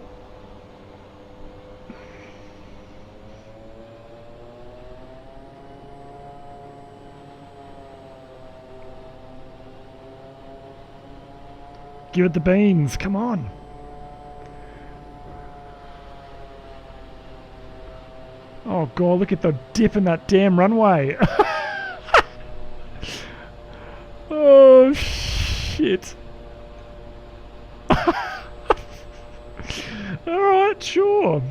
Give it the beans, come on. Oh god, look at the dip in that damn runway. Oh shit. Alright, sure.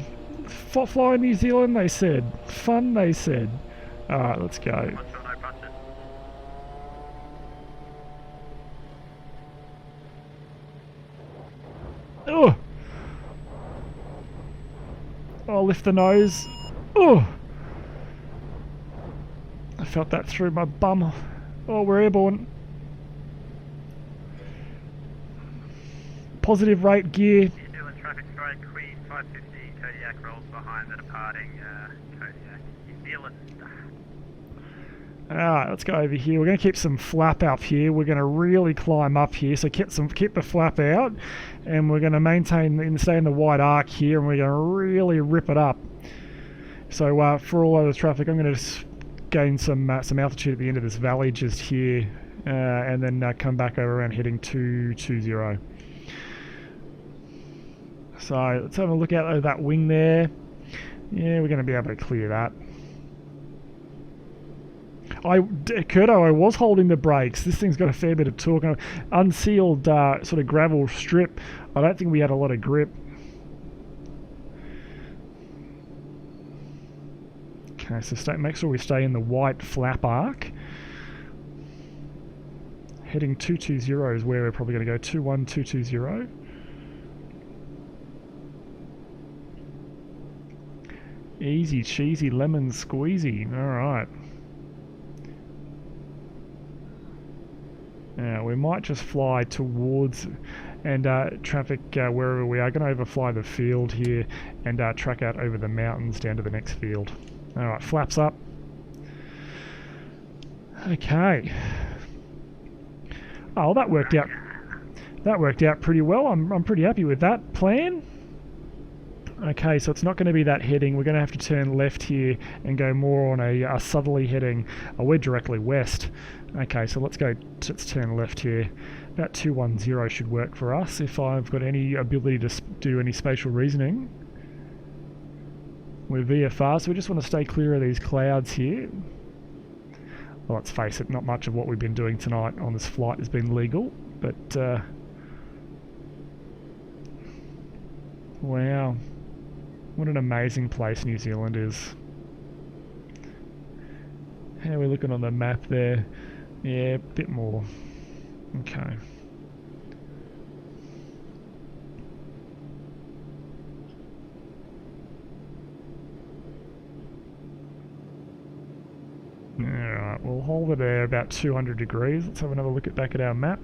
Fly in New Zealand, they said. Fun, they said. Alright, let's go. Oh! I'll lift the nose. Oh! I felt that through my bum. Oh, we're airborne. Positive rate gear. New Zealand traffic strike, Queen 550, Kodiak rolls behind the departing Kodiak. New Zealand. Alright, let's go over here. We're going to keep some flap up here. We're going to really climb up here. So keep the flap out. And we're going to stay in the wide arc here. And we're going to really rip it up. So for all other traffic, I'm going to gain some altitude at the end of this valley just here. and then come back over around heading 220. So let's have a look out of that wing there. Yeah, we're going to be able to clear that. Kurto, I was holding the brakes. This thing's got a fair bit of torque. Unsealed sort of gravel strip. I don't think we had a lot of grip. Okay, so make sure we stay in the white flap arc. Heading 220 is where we're probably going to go. 21220. Easy cheesy lemon squeezy. Alright. Now we might just fly towards and traffic wherever we are. Going to overfly the field here and track out over the mountains down to the next field. Alright, flaps up. Okay. Oh, that worked out. That worked out pretty well. I'm pretty happy with that plan. Okay, so it's not going to be that heading. We're going to have to turn left here and go more on a southerly heading. We're directly west. Okay, so let's turn left here. About 210 should work for us if I've got any ability to do any spatial reasoning. We're VFR, so we just want to stay clear of these clouds here. Well, let's face it, not much of what we've been doing tonight on this flight has been legal, but wow. What an amazing place New Zealand is. How are we looking on the map there? Yeah, a bit more. Okay. Alright, we'll hold it there about 200 degrees. Let's have another look back at our map.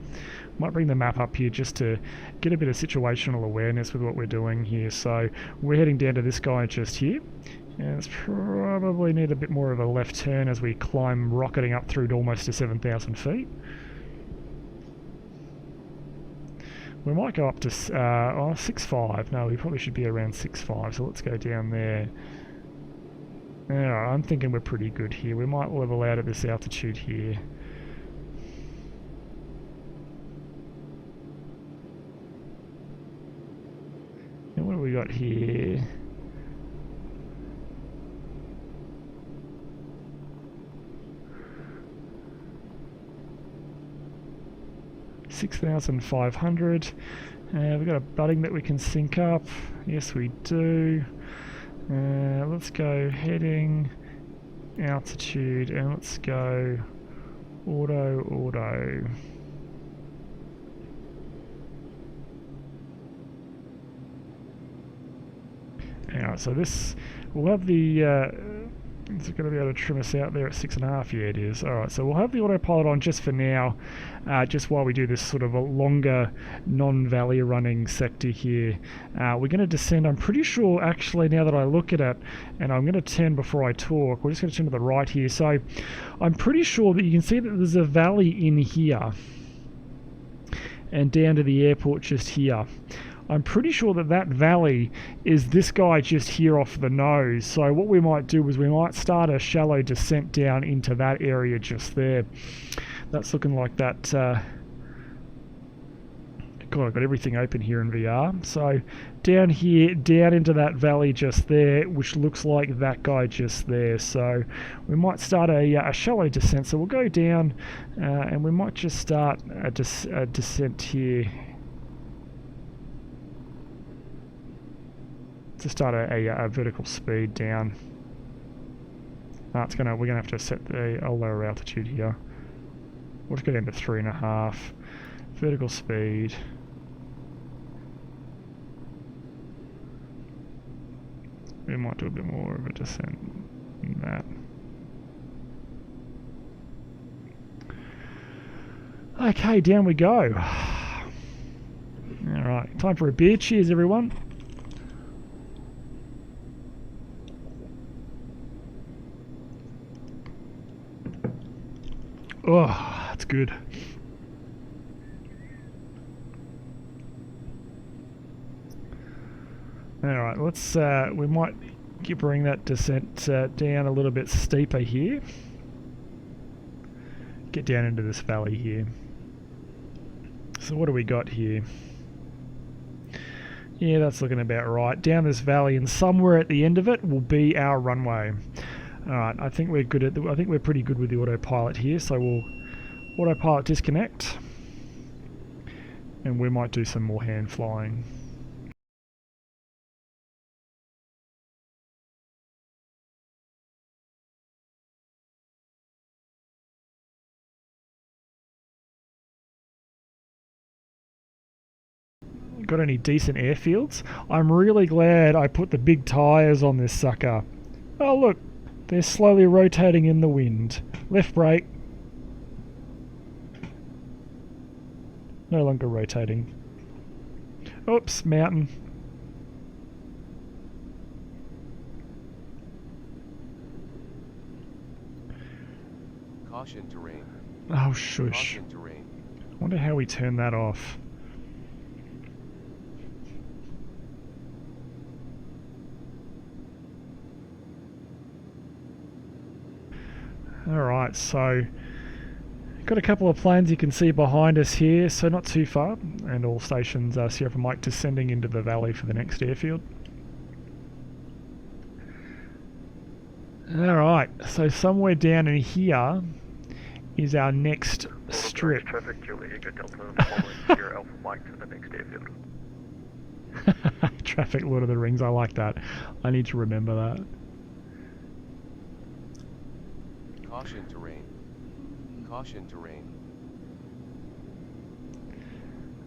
Might bring the map up here just to get a bit of situational awareness with what we're doing here. So we're heading down to this guy just here. And it's probably need a bit more of a left turn as we climb rocketing up through to almost to 7,000 feet. We might go up to 6.5. No, we probably should be around 6.5. So let's go down there. Alright, I'm thinking we're pretty good here. We might level out at this altitude here. And what do we got here? $6,500. We've got a budding that we can sync up. Yes, we do. Let's go heading, altitude, and let's go auto. Alright, so this, we'll have the, is it going to be able to trim us out there at 6.5? Yeah, it is. Alright, so we'll have the autopilot on just for now, just while we do this sort of a longer non-valley running sector here. We're going to descend, I'm pretty sure actually now that I look at it, and I'm going to turn before I talk, we're just going to turn to the right here. So I'm pretty sure that you can see that there's a valley in here, and down to the airport just here. I'm pretty sure that that valley is this guy just here off the nose. So what we might do is we might start a shallow descent down into that area just there. That's looking like that. God, I've got everything open here in VR. So down here, down into that valley just there, which looks like that guy just there. So we might start a shallow descent. So we'll go down and we might just start a descent here. To start a vertical speed down. We're gonna have to set a lower altitude here. We'll just go down to 3.5. Vertical speed. We might do a bit more of a descent than that. Okay, down we go. Alright, time for a beer. Cheers, everyone. Oh, that's good. Alright, let's, we might bring that descent down a little bit steeper here. get down into this valley here. So what do we got here? Yeah, that's looking about right. Down this valley, and somewhere at the end of it will be our runway. All right, I think we're good at. I think we're pretty good with the autopilot here. So we'll autopilot disconnect, and we might do some more hand flying. Got any decent airfields? I'm really glad I put the big tyres on this sucker. Oh look, they're slowly rotating in the wind. Left brake. No longer rotating. Oops, mountain. Caution terrain. Oh shush. Caution terrain. I wonder how we turn that off. Alright, so got a couple of planes you can see behind us here, so not too far, and all stations are Sierra Mike descending into the valley for the next airfield. Alright, so somewhere down in here is our next strip. Traffic, Julie Echo Delta, following Sierra Alpha Mike to the next airfield. Traffic Lord of the Rings, I like that. I need to remember that. Caution terrain. Caution terrain.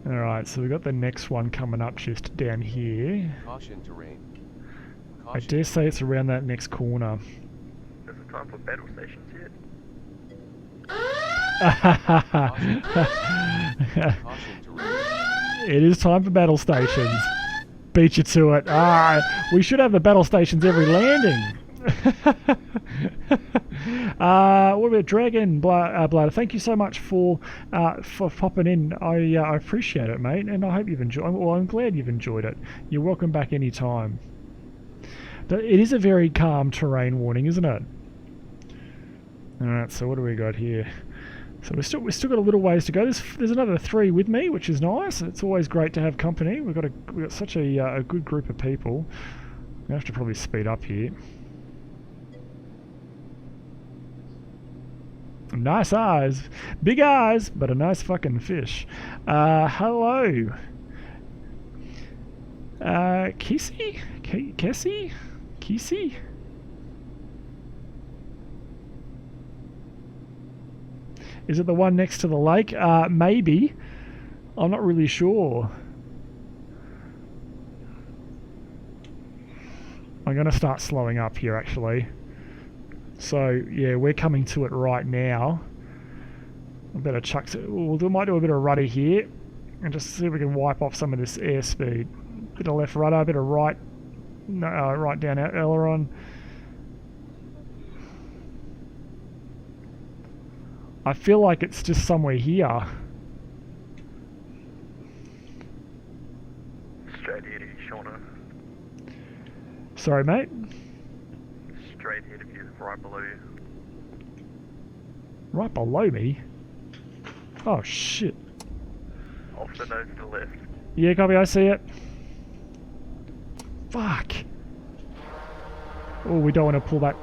Alright, so we've got the next one coming up just down here. Caution terrain. I dare say it's around that next corner. Is it time for battle stations yet? Caution terrain. It is time for battle stations. Beat you to it. We should have the battle stations every landing. What about Dragon Bladder? Thank you so much for popping in. I appreciate it, mate, and I hope you've enjoyed. Well, I'm glad you've enjoyed it. You're welcome back anytime. But it is a very calm terrain warning, isn't it? All right. So what do we got here? So we've still got a little ways to go. There's another 3 with me, which is nice. It's always great to have company. We've got such a good group of people. I have to probably speed up here. Nice eyes. Big eyes, but a nice fucking fish. Hello. Kissy? Kessie? Kissy? Is it the one next to the lake? Maybe. I'm not really sure. I'm going to start slowing up here, actually. So, yeah, we're coming to it right now. I better chuck... might do a bit of rudder here. And just see if we can wipe off some of this airspeed. Bit of left rudder, bit of right... No, right down aileron. I feel like it's just somewhere here. Straight ahead of you, Shauna. Sorry, mate? Straight ahead of you, right below you. Right below me? Oh, shit. Off the nose to the left. Yeah, copy, I see it. Fuck. Oh, we don't want to pull that.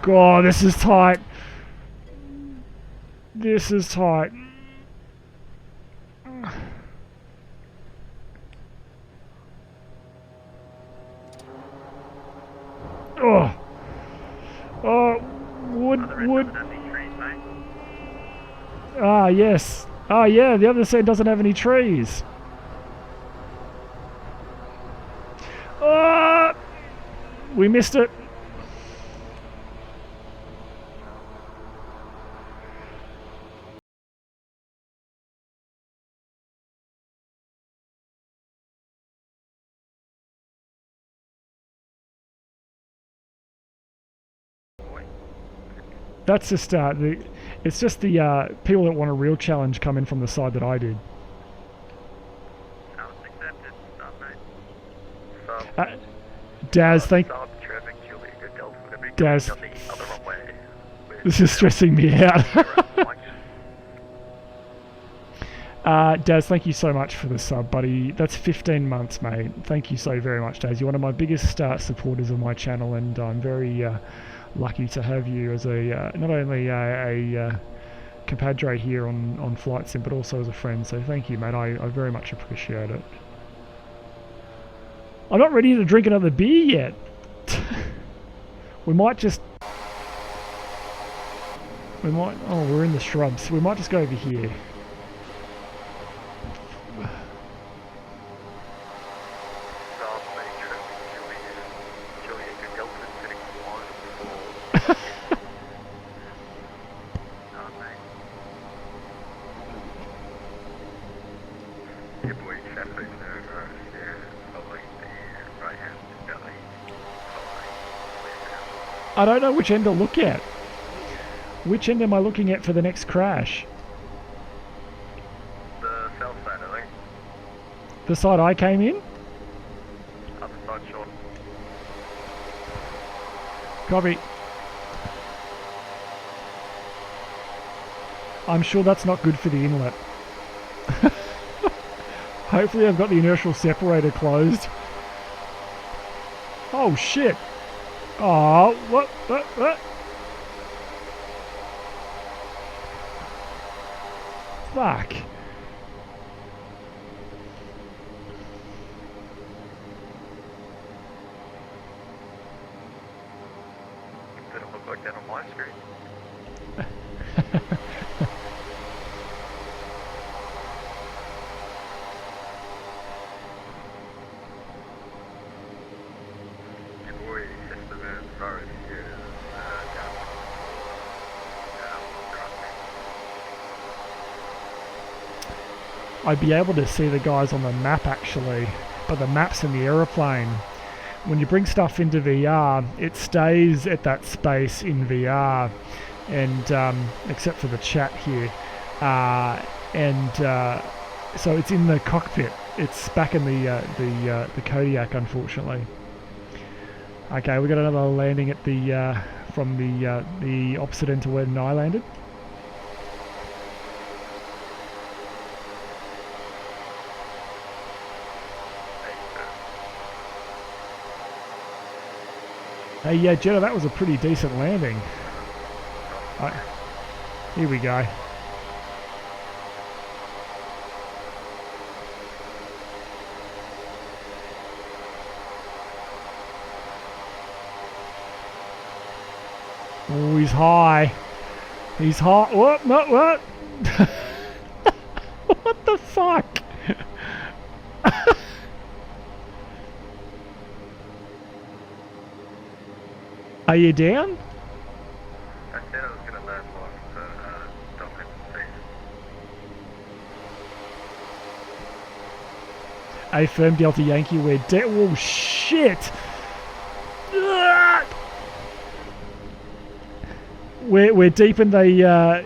God, this is tight. This is tight. Oh. Oh, wood. Ah, yes. Ah, yeah, the other side doesn't have any trees. Ah! We missed it. That's just It's just the people that want a real challenge come in from the side that I did. Sounds accepted. Stop, mate. Sub. Daz, thank. Sub, traffic, Julie, good Delta. Whatever you Daz. on the other runway. This is stressing me out. Daz, thank you so much for the sub, buddy. That's 15 months, mate. Thank you so very much, Daz. You're one of my biggest supporters of my channel, and I'm very lucky to have you as a not only a compadre here on Flight Sim, but also as a friend. So thank you, mate. I very much appreciate it. I'm not ready to drink another beer yet. We might just... Oh, we're in the shrubs. We might just go over here. Sub, mate, traffic, Julie, good Delta, sitting one, four. Your boy traffic, over, yeah, following the right hand belly, following. I don't know which end to look at. Which end am I looking at for the next crash? The south side, I think. The side I came in? Other side, Sean. Copy. I'm sure that's not good for the inlet. Hopefully I've got the inertial separator closed. Oh shit! Oh, what? Fuck. Didn't look like that on my screen. Your boy, Esteban, Forest, here, down. Drunken. I'd be able to see the guys on the map actually, but the map's in the aeroplane. When you bring stuff into VR, it stays at that space in VR, and except for the chat here, so it's in the cockpit. It's back in the Kodiak, unfortunately. Okay, we got another landing at the from the opposite end to where I landed. Hey, yeah, Jetta, that was a pretty decent landing. Here we go. Oh, he's high. He's high. What? What? What the fuck? Are you down? I said I was gonna land more, so don't let me see. A firm Delta Yankee, we're dead. Oh shit! We're deep in the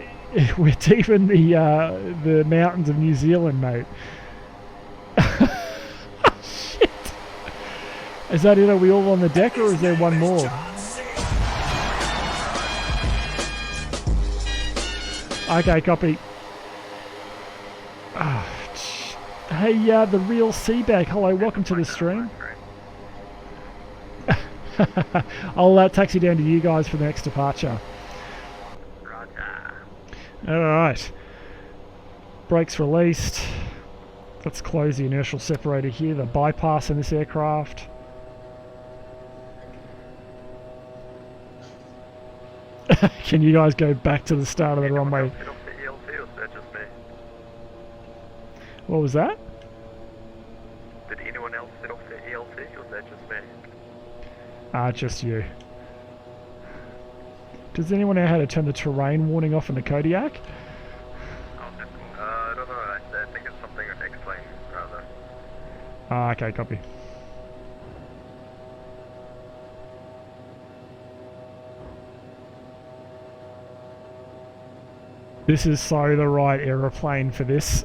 we're deep in the mountains of New Zealand, mate. Shit! Is that it? Are we all on the deck, or is there one more? Okay, copy. Hey, the real Seabag. Hello, welcome to the stream. I'll taxi down to you guys for the next departure. Roger. Alright. Brakes released. Let's close the inertial separator here, the bypass in this aircraft. Can you guys go back to the start of the runway? Get off the ELT, or is that just me? What was that? Did anyone else set off the ELT, or is that just me? Just you. Does anyone know how to turn the terrain warning off in the Kodiak? Oh, that's cool. I don't know. I think it's something on X-Plane, rather. Okay, copy. This is so the right aeroplane for this.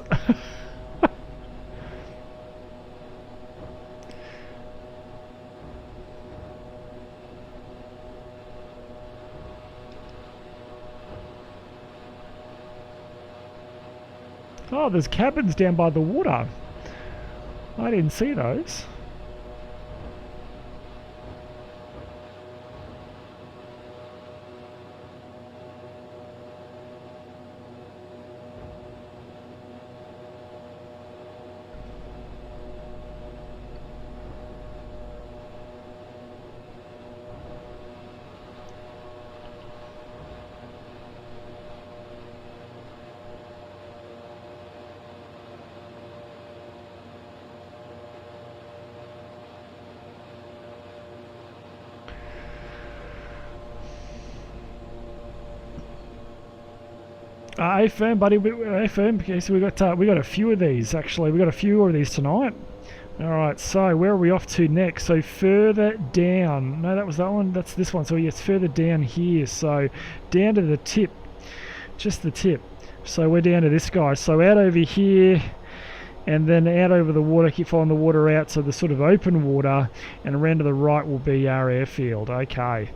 Oh, there's cabins down by the water. I didn't see those. Hey firm, buddy. Hey firm. Okay, so we got a few of these actually. We got a few of these tonight. All right. So where are we off to next? So further down. No, that was that one. That's this one. So it's further down here. So down to the tip, just the tip. So we're down to this guy. So out over here, and then out over the water. Keep following the water out. So the sort of open water, and around to the right will be our airfield. Okay.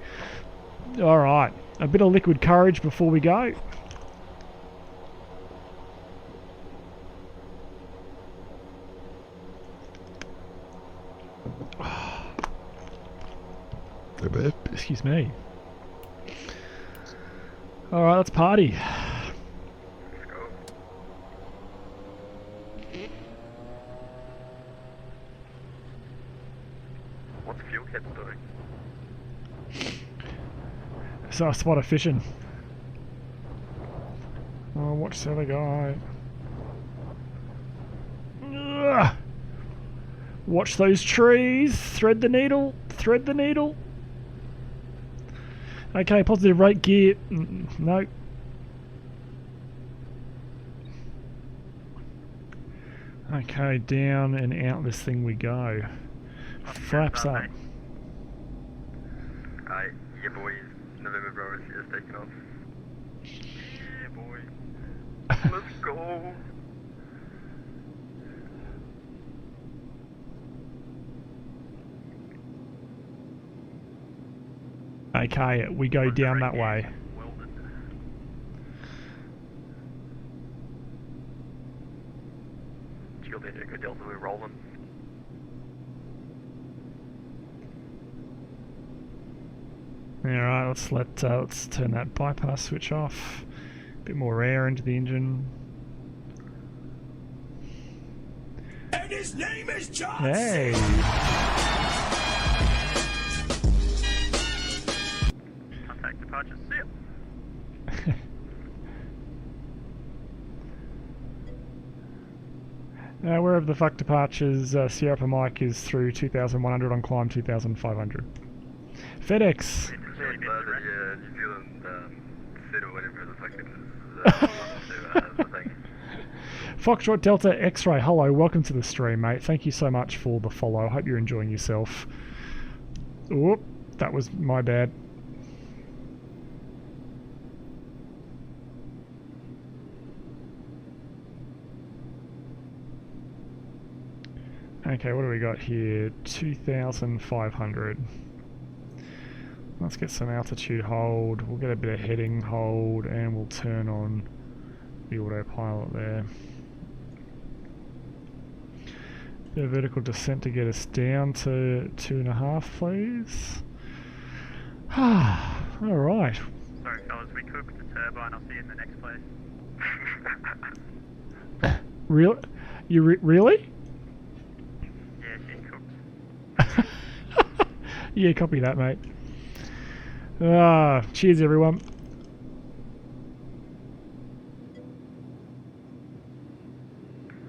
All right. A bit of liquid courage before we go. Excuse me. Alright, let's party. Let's go. What's fuel kits doing? So I spot a fishing. Oh, watch the other guy. Ugh. Watch those trees. Thread the needle. Thread the needle. Okay, positive rate gear. No. Okay, down and out this thing we go. Flaps up. Yeah, boys. November Bravo is taking off. Yeah, boy. Let's go. Okay, we go down that way. Welded. G.Skill Echo Delta, we're rolling. Alright, let's turn that bypass switch off. A bit more air into the engine. And his name is John. Hey! Contact departure, see ya. Wherever the fuck departures, Sierra for Mike is through 2100 on climb 2500. FedEx! New Zealand said or whatever the fuck it is. The thing. Foxtrot Delta X-Ray, hello, welcome to the stream, mate. Thank you so much for the follow. I hope you're enjoying yourself. Oop, that was my bad. Okay, what do we got here? 2,500. Let's get some altitude hold. We'll get a bit of heading hold, and we'll turn on the autopilot there. Bit of vertical descent to get us down to 2.5, please. Alright. Sorry fellas, we cooked the turbine, I'll see you in the next place. Real? Really? Yeah, she cooked. Yeah, copy that, mate. Cheers, everyone.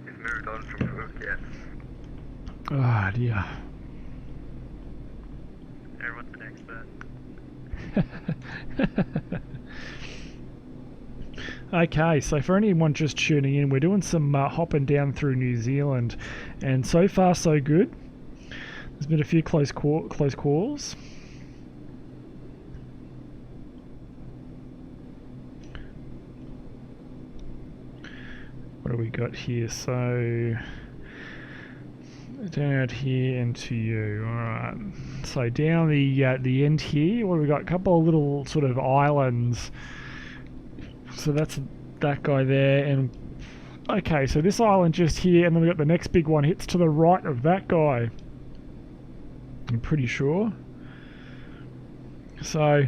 He's moved on from cook, yes. Ah, dear. Everyone's an expert. Okay, so for anyone just tuning in, we're doing some hopping down through New Zealand, and so far so good. There's been a few close calls. What do we got here? So down out here and to you. Alright. So down the end here, what have we got? A couple of little sort of islands. So that's that guy there, and okay, so this island just here, and then we got the next big one hits to the right of that guy. I'm pretty sure. So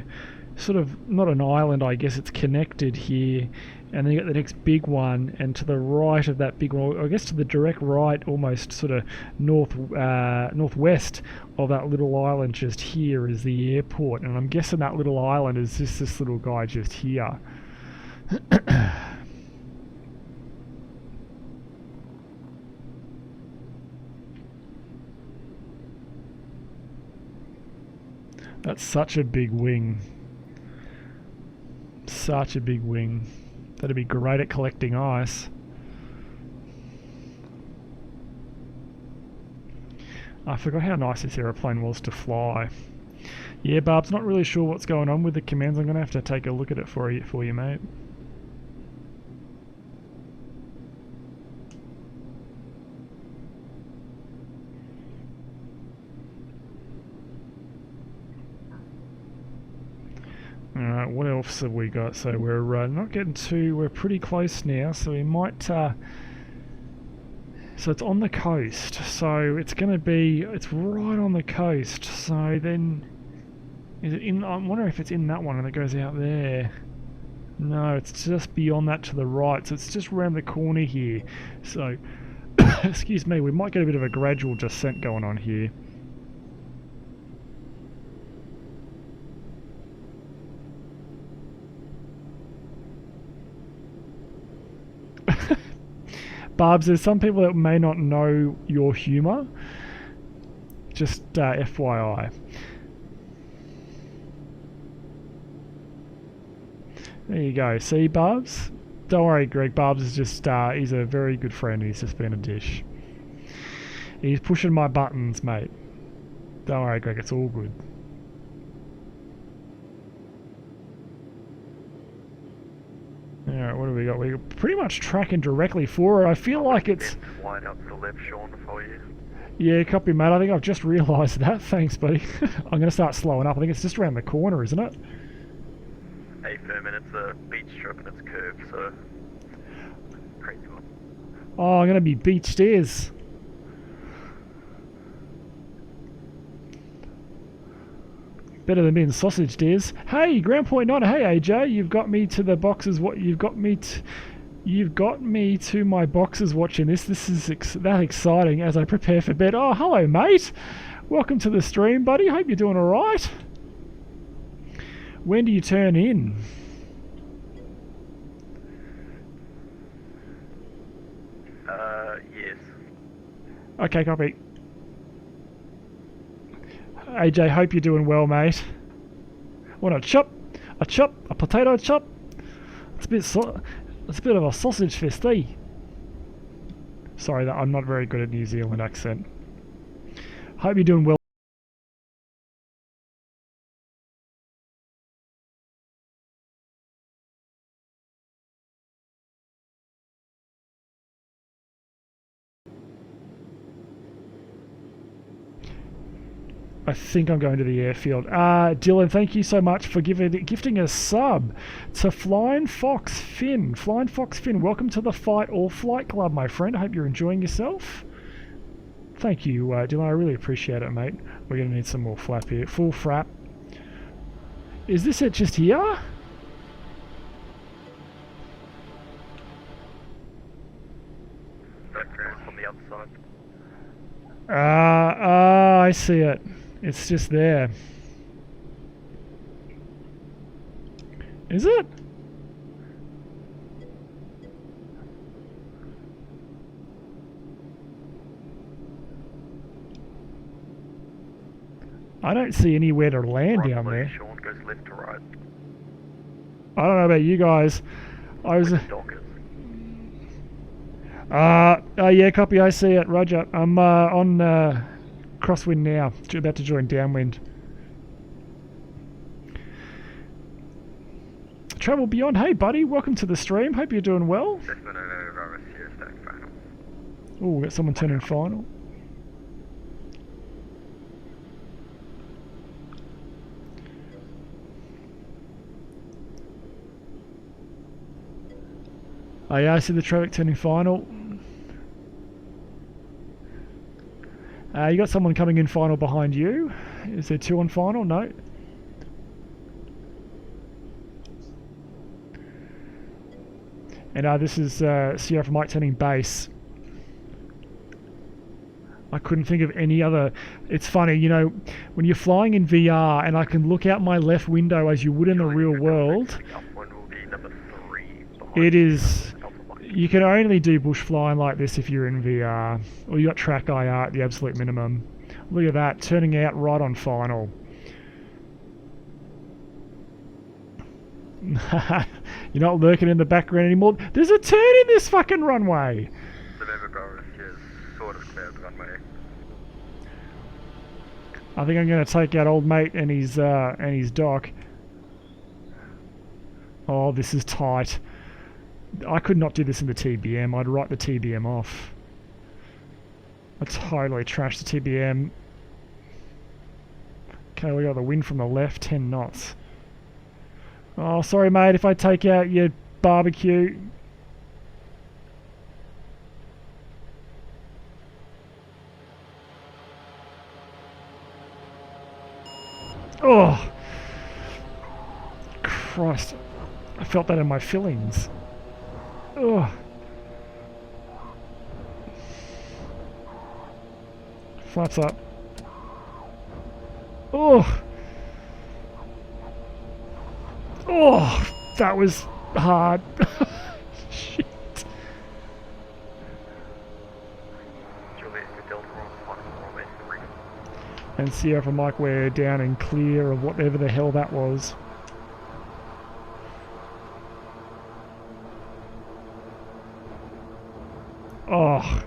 sort of not an island, I guess it's connected here. And then you got the next big one, and to the right of that big one, I guess to the direct right, almost sort of northwest of that little island just here is the airport. And I'm guessing that little island is just this little guy just here. That's such a big wing. Such a big wing. That'd be great at collecting ice. I forgot how nice this aeroplane was to fly. Yeah, Barb's not really sure what's going on with the commands. I'm going to have to take a look at it for you, mate. Alright, what else have we got? So we're not getting too... We're pretty close now, so we might... so it's on the coast, so it's going to be... It's right on the coast, so then... Is it in... I'm wondering if it's in that one and it goes out there. No, it's just beyond that to the right, so it's just around the corner here. So, excuse me, we might get a bit of a gradual descent going on here. Barbs, there's some people that may not know your humour. Just FYI. There you go. See, Barbs? Don't worry, Greg. Barbs is just, he's a very good friend. He's just been a dish. He's pushing my buttons, mate. Don't worry, Greg. It's all good. Alright, what do we got? We're pretty much tracking directly for it. I feel like it's... Wide out to the left, Sean, for you. Yeah, copy, mate. I think I've just realised that. Thanks, buddy. I'm going to start slowing up. I think it's just around the corner, isn't it? Hey, Furman, it's a beach strip and it's curved, so... Crazy one. Oh, I'm going to be beach stairs. Better than being sausage stairs. Hey, Ground Point 9. Hey, AJ, you've got me to the boxes. What you've got me to my boxes watching this. This is that exciting as I prepare for bed. Oh, hello, mate. Welcome to the stream, buddy. Hope you're doing all right. When do you turn in? Yes. Okay, copy. AJ, hope you're doing well, mate. Want a chop? A potato chop? It's a bit of a sausage fest, eh? Sorry, that I'm not very good at New Zealand accent. Hope you're doing well. I think I'm going to the airfield. Dylan, thank you so much for gifting a sub to Flying Fox Finn. Flying Fox Finn, welcome to the Fight or Flight Club, my friend. I hope you're enjoying yourself. Thank you, Dylan. I really appreciate it, mate. We're going to need some more flap here. Full frap. Is this it just here? Background from the other side. I see it. It's just there. Is it? I don't see anywhere to land down there. Sean goes left to right. I don't know about you guys. I was... Dockers. yeah, copy, I see it. Roger. I'm on crosswind now. About to join downwind. Travel Beyond. Hey, buddy. Welcome to the stream. Hope you're doing well. Assessment over RIPJAWS. Oh, we got someone turning final. Oh yeah, I see the traffic turning final. You got someone coming in final behind you. Is there two on final? No. And this is Sierra from Mike turning base. I couldn't think of any other. It's funny, you know, when you're flying in VR and I can look out my left window as you would in the real world, it is. You can only do bush flying like this if you're in VR, or you got track IR at the absolute minimum. Look at that, turning out right on final. You're not lurking in the background anymore. There's a turn in this fucking runway. November Bravo is sort of clear of the runway. I think I'm going to take out old mate and his dock. Oh, this is tight. I could not do this in the TBM. I'd write the TBM off. I totally trashed the TBM. Okay, we got the wind from the left, 10 knots. Oh, sorry mate, if I take out your barbecue. Oh! Christ. I felt that in my fillings. Oh. Flaps up. Oh! Oh! That was hard. Shit. And Sierra from Mike, we're down and clear of whatever the hell that was. Oh.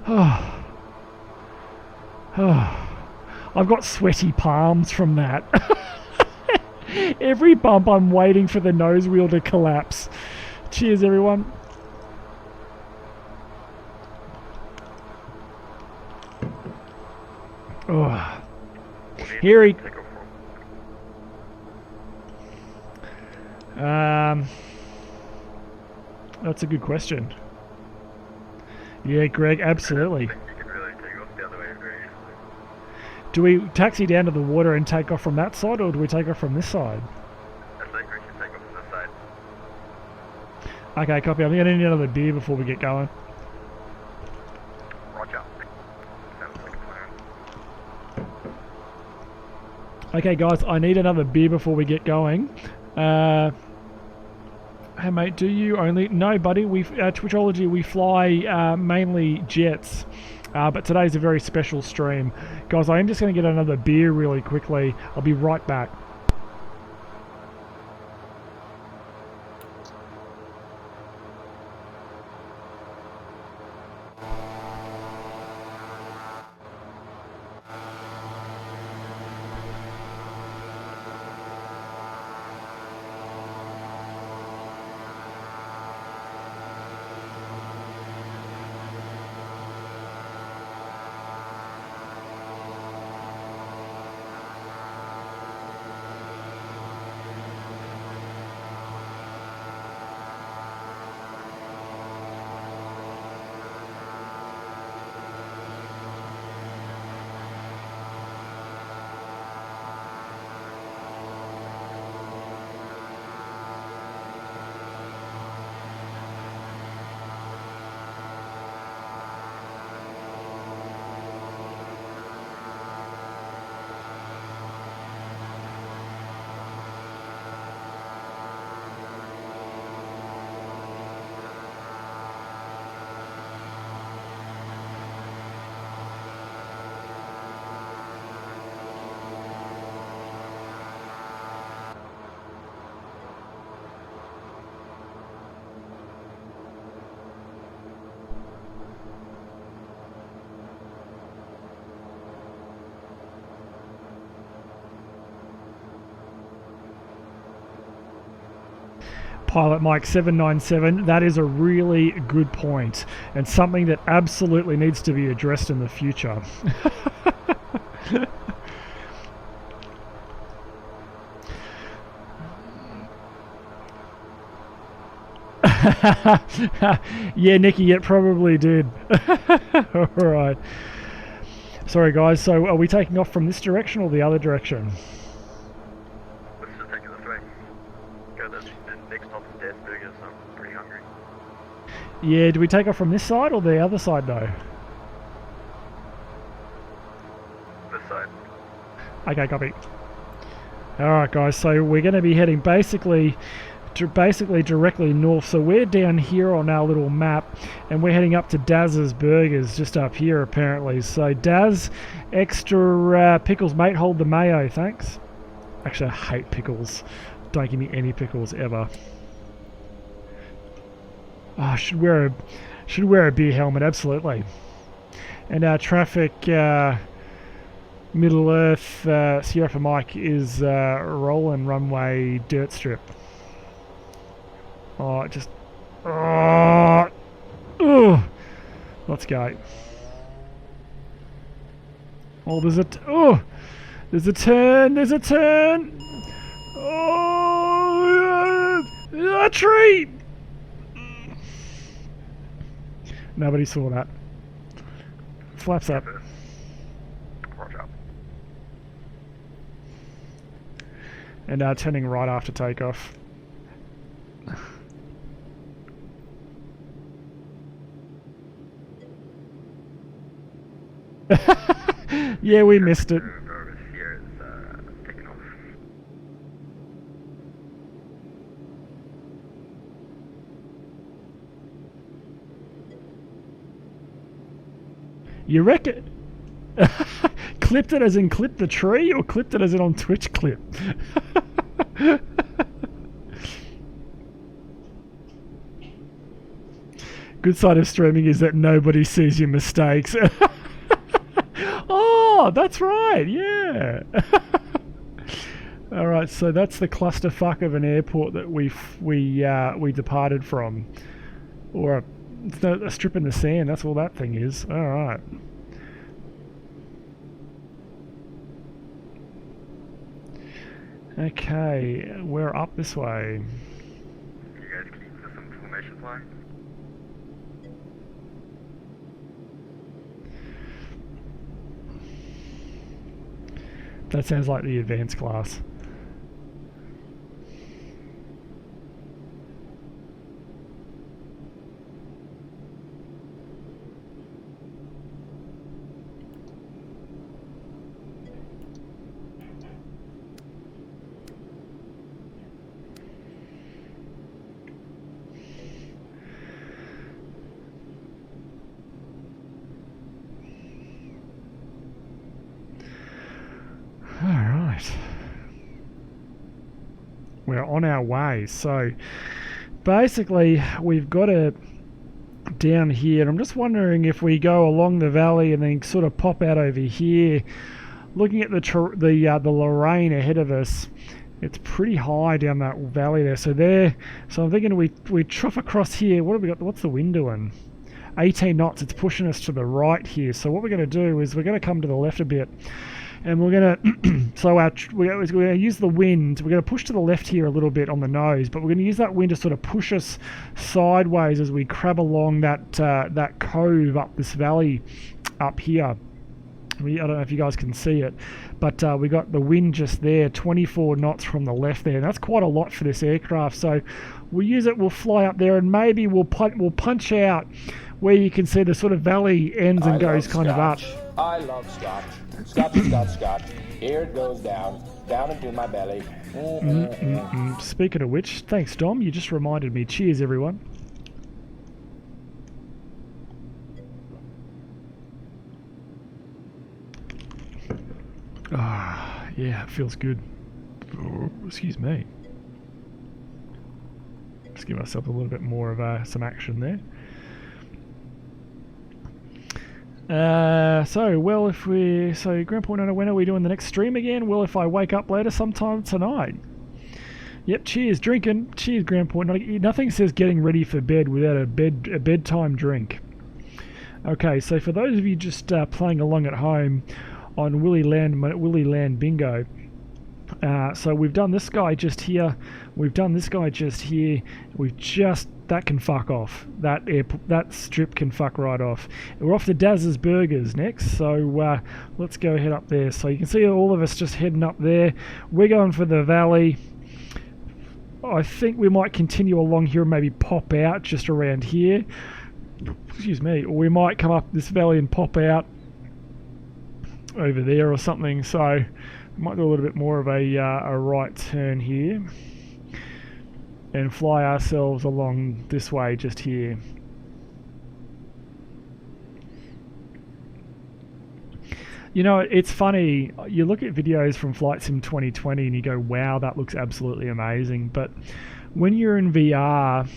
Oh. Oh. I've got sweaty palms from that. Every bump I'm waiting for the nose wheel to collapse. Cheers everyone. Oh. Here he... That's a good question. Yeah, Greg, absolutely. You can really take off the other way very easily. Do we taxi down to the water and take off from that side, or do we take off from this side? I think we should take off from this side. Okay, copy. I'm going to need another beer before we get going. Roger. Sounds like a plan. Okay, guys, I need another beer before we get going. Hey, mate, do you only... No, buddy, Twitchology, we fly mainly jets. But today's a very special stream. Guys, I am just going to get another beer really quickly. I'll be right back. Pilot Mike 797, that is a really good point, and something that absolutely needs to be addressed in the future. Yeah, Nikki, it probably did. Alright. Sorry guys, so are we taking off from this direction or the other direction? Let's just take it this way. Go this, and next stop is Dad's Burgers, so I'm pretty hungry. Yeah, do we take off from this side or the other side though? This side. Okay, copy. Alright guys, so we're going to be heading basically directly north. So we're down here on our little map and we're heading up to Daz's Burgers just up here apparently. So Daz, extra pickles mate, hold the mayo, thanks. Actually I hate pickles. Don't give me any pickles ever. Oh, I should wear a beer helmet, absolutely. And our traffic Middle Earth Sierra for Mike is rolling runway dirt strip. Oh, just... Oh, let's go. Oh, there's a turn. There's a turn. Oh, a tree. Nobody saw that. Flaps up. Roger. And turning right after takeoff. Yeah, we missed it. Here is taking off. You reckon? Clipped it as in clip the tree, or clipped it as in on Twitch clip? Good side of streaming is that nobody sees your mistakes. Oh, that's right, yeah. Alright, so that's the clusterfuck of an airport that we departed from. Or a strip in the sand, that's all that thing is. Alright. Okay, we're up this way. You guys keep for some formation fly? That sounds like the advanced class. Alright. We're on our way. So basically we've got it down here, and I'm just wondering if we go along the valley and then sort of pop out over here, looking at the Lorraine ahead of us. It's pretty high down that valley there. So I'm thinking we trough across here. What have we got? What's the wind doing? 18 knots. It's pushing us to the right here. So what we're going to do is we're going to come to the left a bit. And we're gonna we're gonna use the wind. We're gonna push to the left here a little bit on the nose, but we're gonna use that wind to sort of push us sideways as we crab along that cove up this valley up here. I don't know if you guys can see it, but we got the wind just there, 24 knots from the left there. And that's quite a lot for this aircraft. So we'll use it. We'll fly up there, and maybe we'll punch out where you can see the sort of valley ends and goes kind of up. I love scotch. Scotch. Here it goes down into my belly. Speaking of which, thanks Dom, you just reminded me. Cheers everyone. Ah, yeah, it feels good. Oh, excuse me. Just give myself a little bit more of some action there. So Grand Point, when are we doing the next stream again? Well, if I wake up later sometime tonight. Yep, cheers, drinking. Cheers, Ground Point. Nothing says getting ready for bed without a bedtime drink. Okay, so for those of you just playing along at home on Willy Land Bingo, so we've done this guy just here. We've done this guy just here. That can fuck off. That strip can fuck right off. We're off to Daz's Burgers next, so let's go head up there. So you can see all of us just heading up there. We're going for the valley. I think we might continue along here and maybe pop out just around here. Excuse me. Or we might come up this valley and pop out over there or something. So we might do a little bit more of a right turn here and fly ourselves along this way just here. You know, it's funny, you look at videos from Flight Sim 2020 and you go, wow, that looks absolutely amazing. But when you're in VR,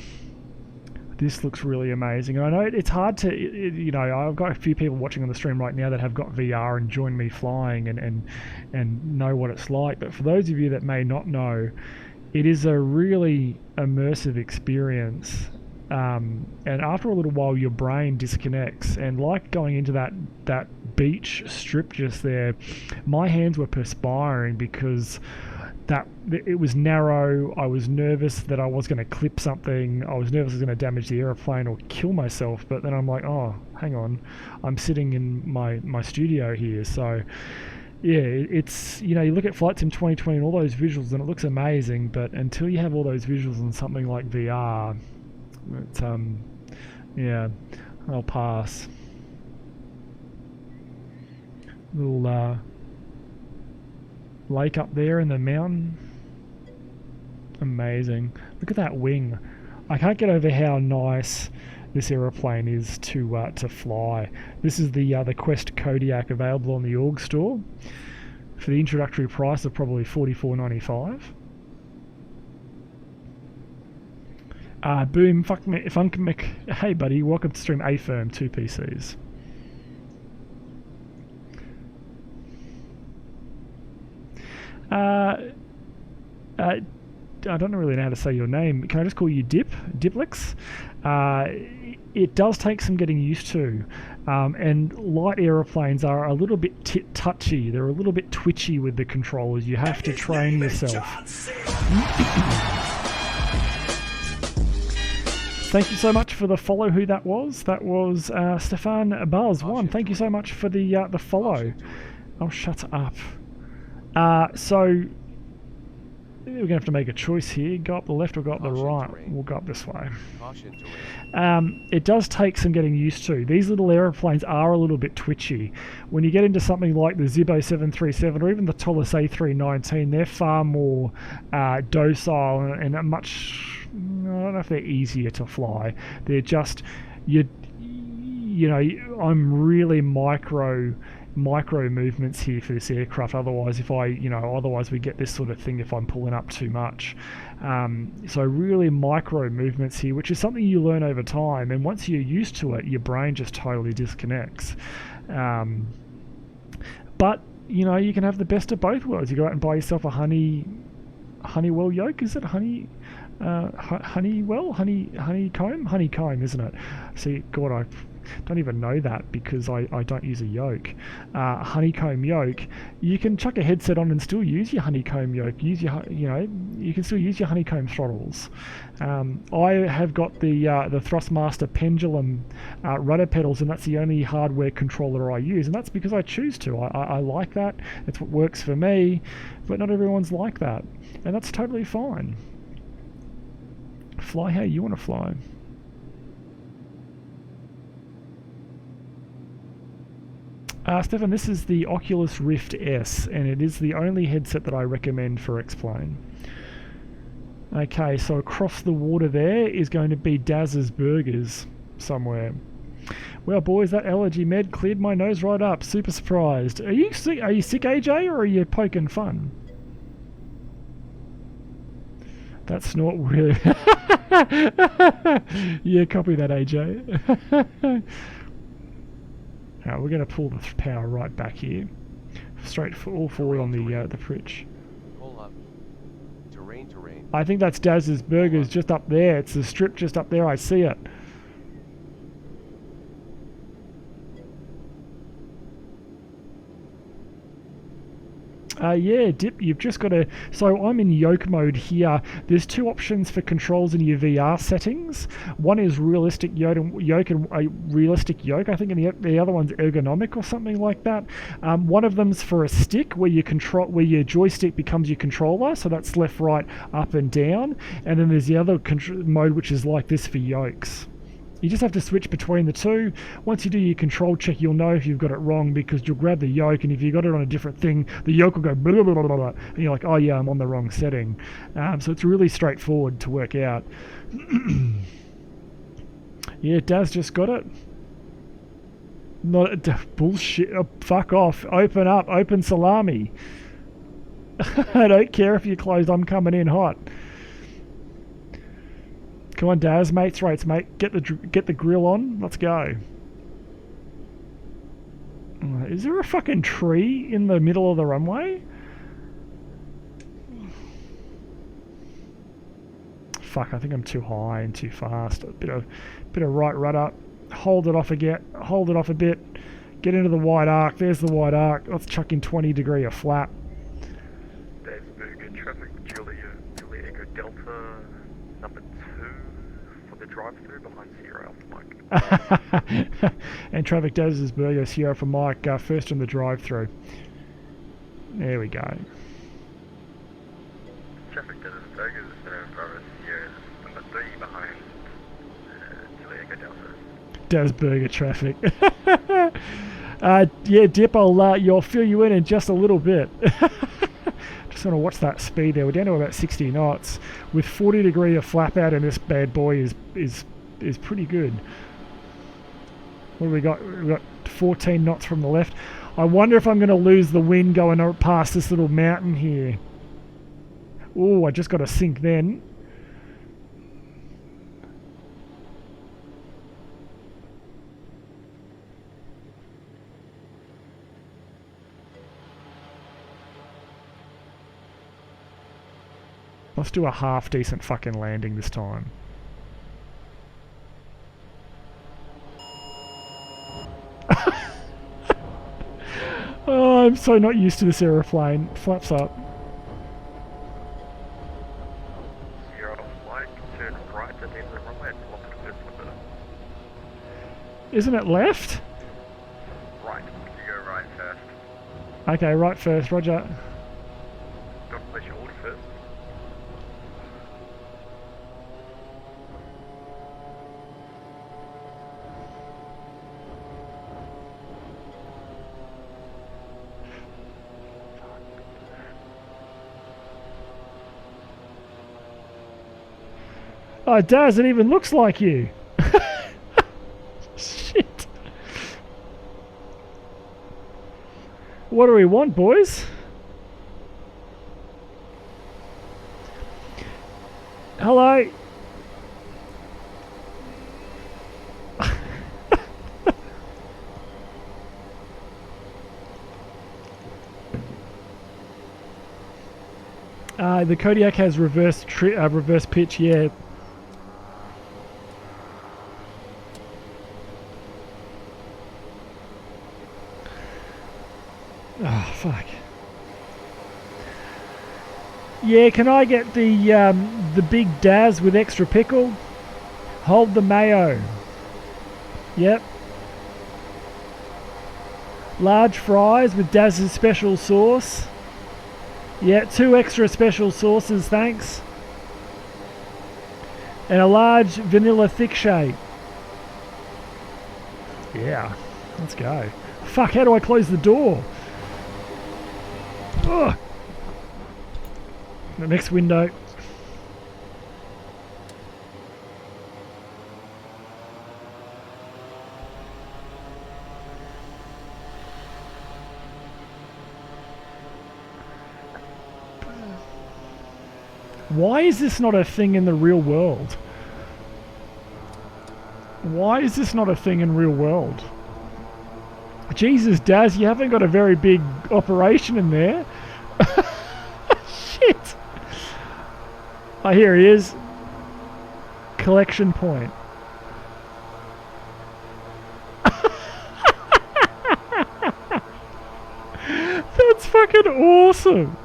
this looks really amazing. And I know it's hard to, you know, I've got a few people watching on the stream right now that have got VR and join me flying and know what it's like. But for those of you that may not know, it is a really immersive experience. And after a little while, your brain disconnects. And like going into that beach strip just there, my hands were perspiring because it was narrow. I was nervous that I was going to clip something. I was nervous I was going to damage the airplane or kill myself. But then I'm like, oh, hang on, I'm sitting in my studio here. So yeah, it's, you know, you look at Flight Sim 2020 and all those visuals and it looks amazing. But until you have all those visuals in something like VR, it's yeah, I'll pass. Little lake up there in the mountain, amazing. Look at that wing. I can't get over how nice this aeroplane is to fly. This is the Quest Kodiak, available on the Org store for the introductory price of probably $44.95. Boom, Funkmick, hey buddy, welcome to stream A-Firm, 2 PCs. I don't really know how to say your name. Can I just call you Diplix? It does take some getting used to. And light aeroplanes are a little bit touchy. They're a little bit twitchy with the controllers. You have to train yourself. Thank you so much for the follow. Who that was? That was Stefan Buzz1. Thank you so much for the follow. Oh, shut up. So we're going to have to make a choice here. Go up the left or go up the right. We'll go up this way. It does take some getting used to. These little aeroplanes are a little bit twitchy. When you get into something like the Zibo 737 or even the Tolis A319, they're far more docile and much, I don't know if they're easier to fly. They're just, you know, I'm really micro movements here for this aircraft. Otherwise, otherwise we get this sort of thing if I'm pulling up too much. So really micro movements here, which is something you learn over time. And once you're used to it, your brain just totally disconnects. But you know, you can have the best of both worlds. You go out and buy yourself a Honeywell yoke. Is it honeycomb, isn't it? See, God, I don't even know that because I don't use a yoke. Honeycomb yoke, you can chuck a headset on and still use your honeycomb yoke. You can still use your honeycomb throttles. I have got the Thrustmaster pendulum rudder pedals, and that's the only hardware controller I use, and that's because I choose to. I like that. It's what works for me, but not everyone's like that, and that's totally fine. Fly how you want to fly. Stefan, this is the Oculus Rift S, and it is the only headset that I recommend for X-Plane. Okay, so across the water there is going to be Daz's Burgers somewhere. Well, boys, that allergy med cleared my nose right up. Super surprised. Are you sick, AJ, or are you poking fun? That snort really... Yeah, copy that, AJ. Now we're going to pull the power right back here, straight all forward on the bridge. Pull up. Terrain terrain. I think that's Daz's Burgers just up there. It's the strip just up there. I see it. Yeah, Dip, you've just got to... So I'm in yoke mode here. There's two options for controls in your VR settings. One is realistic yoke and realistic yoke, I think, and the other one's ergonomic or something like that. One of them's for a stick where your joystick becomes your controller, so that's left, right, up and down. And then there's the other mode which is like this for yokes. You just have to switch between the two. Once you do your control check, you'll know if you've got it wrong because you'll grab the yoke, and if you've got it on a different thing, the yoke will go blah, blah, blah, blah, blah, and you're like, oh yeah, I'm on the wrong setting. So it's really straightforward to work out. Yeah, Daz just got it. Not bullshit. Oh, fuck off. Open up. Open salami. I don't care if you're closed. I'm coming in hot. Come on, Daz, mates rates, mate. Get the grill on. Let's go. Is there a fucking tree in the middle of the runway? Fuck, I think I'm too high and too fast. A bit of right rudder. Hold it off again. Hold it off a bit. Get into the wide arc. There's the wide arc. Let's chuck in 20 degree of flap. Dave's Burger traffic, Julia Echo Delta, number 2 for the drive-through behind Sierra Alpha Mike. And traffic Daz's Burger, Sierra for Mike, first on the drive-through. There we go. Traffic Daz's Burgers, Bravo Sierra, number 3 behind Julia Echo Delta. Daz Burger traffic. Yeah, Dip, I'll fill you in just a little bit. Just want to watch that speed there. We're down to about 60 knots with 40 degree of flap out, and this bad boy is pretty good. What do we got? We've got 14 knots from the left. I wonder if I'm going to lose the wind going past this little mountain here. Oh, I just got to sink then. Let's do a half decent fucking landing this time. Oh, I'm so not used to this aeroplane. Flaps up. Sierra Alpha Mike, turn right at the end of the runway and pull up to the first limiter. Isn't it left? Right, you go right first. Okay, right first, roger. Don't place your order first. Oh, Daz, it even looks like you. Shit. What do we want, boys? Hello. The Kodiak has reverse pitch, yeah. Oh, fuck. Yeah, can I get the big Daz with extra pickle? Hold the mayo. Yep. Large fries with Daz's special sauce. Yeah, 2 extra special sauces, thanks. And a large vanilla thick shake. Yeah, let's go. Fuck, how do I close the door? Ugh. The next window. Why is this not a thing in the real world? Why is this not a thing in real world? Jesus, Daz, you haven't got a very big operation in there. Shit. Oh, here he is. Collection point. That's fucking awesome.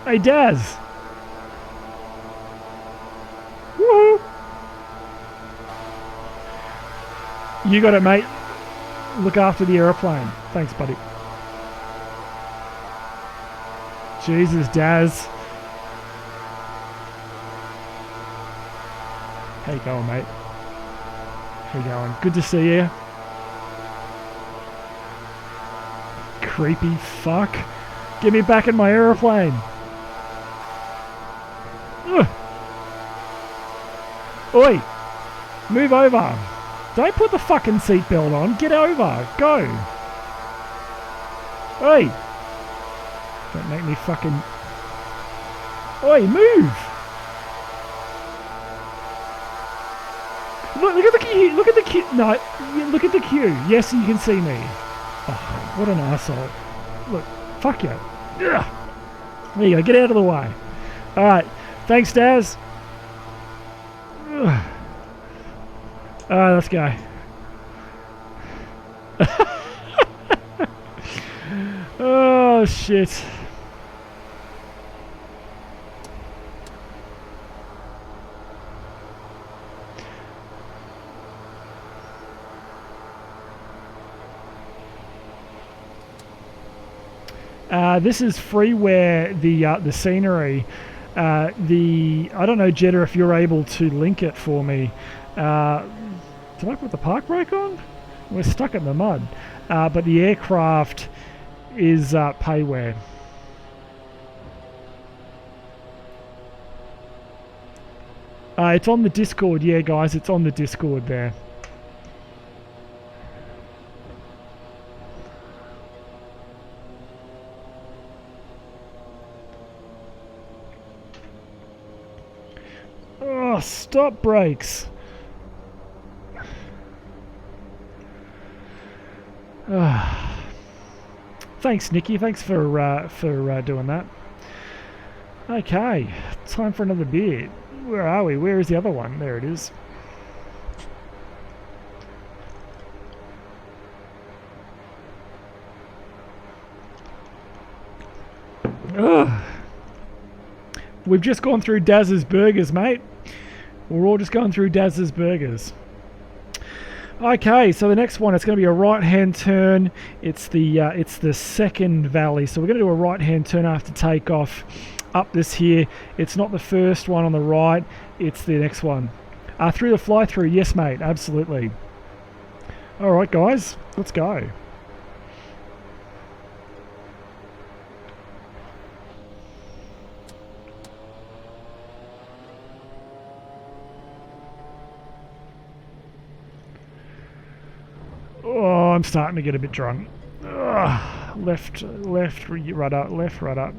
Hey, Daz. Woo! You got it, mate. Look after the aeroplane. Thanks, buddy. Jesus, Daz. How you going, mate? How you going? Good to see you. Creepy fuck. Get me back in my aeroplane. Ugh. Oi! Move over. Don't put the fucking seatbelt on. Get over. Go. Oi! Don't make me fucking... Oi, move! Look at the queue. Look at the queue. No, look at the queue. Yes, you can see me. Oh, what an asshole. Look, fuck you. Ugh. There you go. Get out of the way. Alright. Thanks, Daz. Alright, let's go. Oh, shit. This is freeware, the scenery. I don't know, Jetta, if you're able to link it for me. Did I put the park brake on? We're stuck in the mud. But the aircraft is payware. It's on the Discord, yeah, guys. It's on the Discord there. Oh, stop brakes. Thanks, Nikki. Thanks for doing that. Okay, time for another beer. Where are we? Where is the other one? There it is. Ugh. We've just gone through Daz's Burgers, mate. We're all just going through Daz's Burgers. Okay, so the next one, it's going to be a right-hand turn. It's the second valley, so we're going to do a right-hand turn after takeoff up this here. It's not the first one on the right, it's the next one. Through the fly-through, yes, mate, absolutely. All right, guys, let's go. Oh, I'm starting to get a bit drunk. Ugh. Left, right up, left, right up.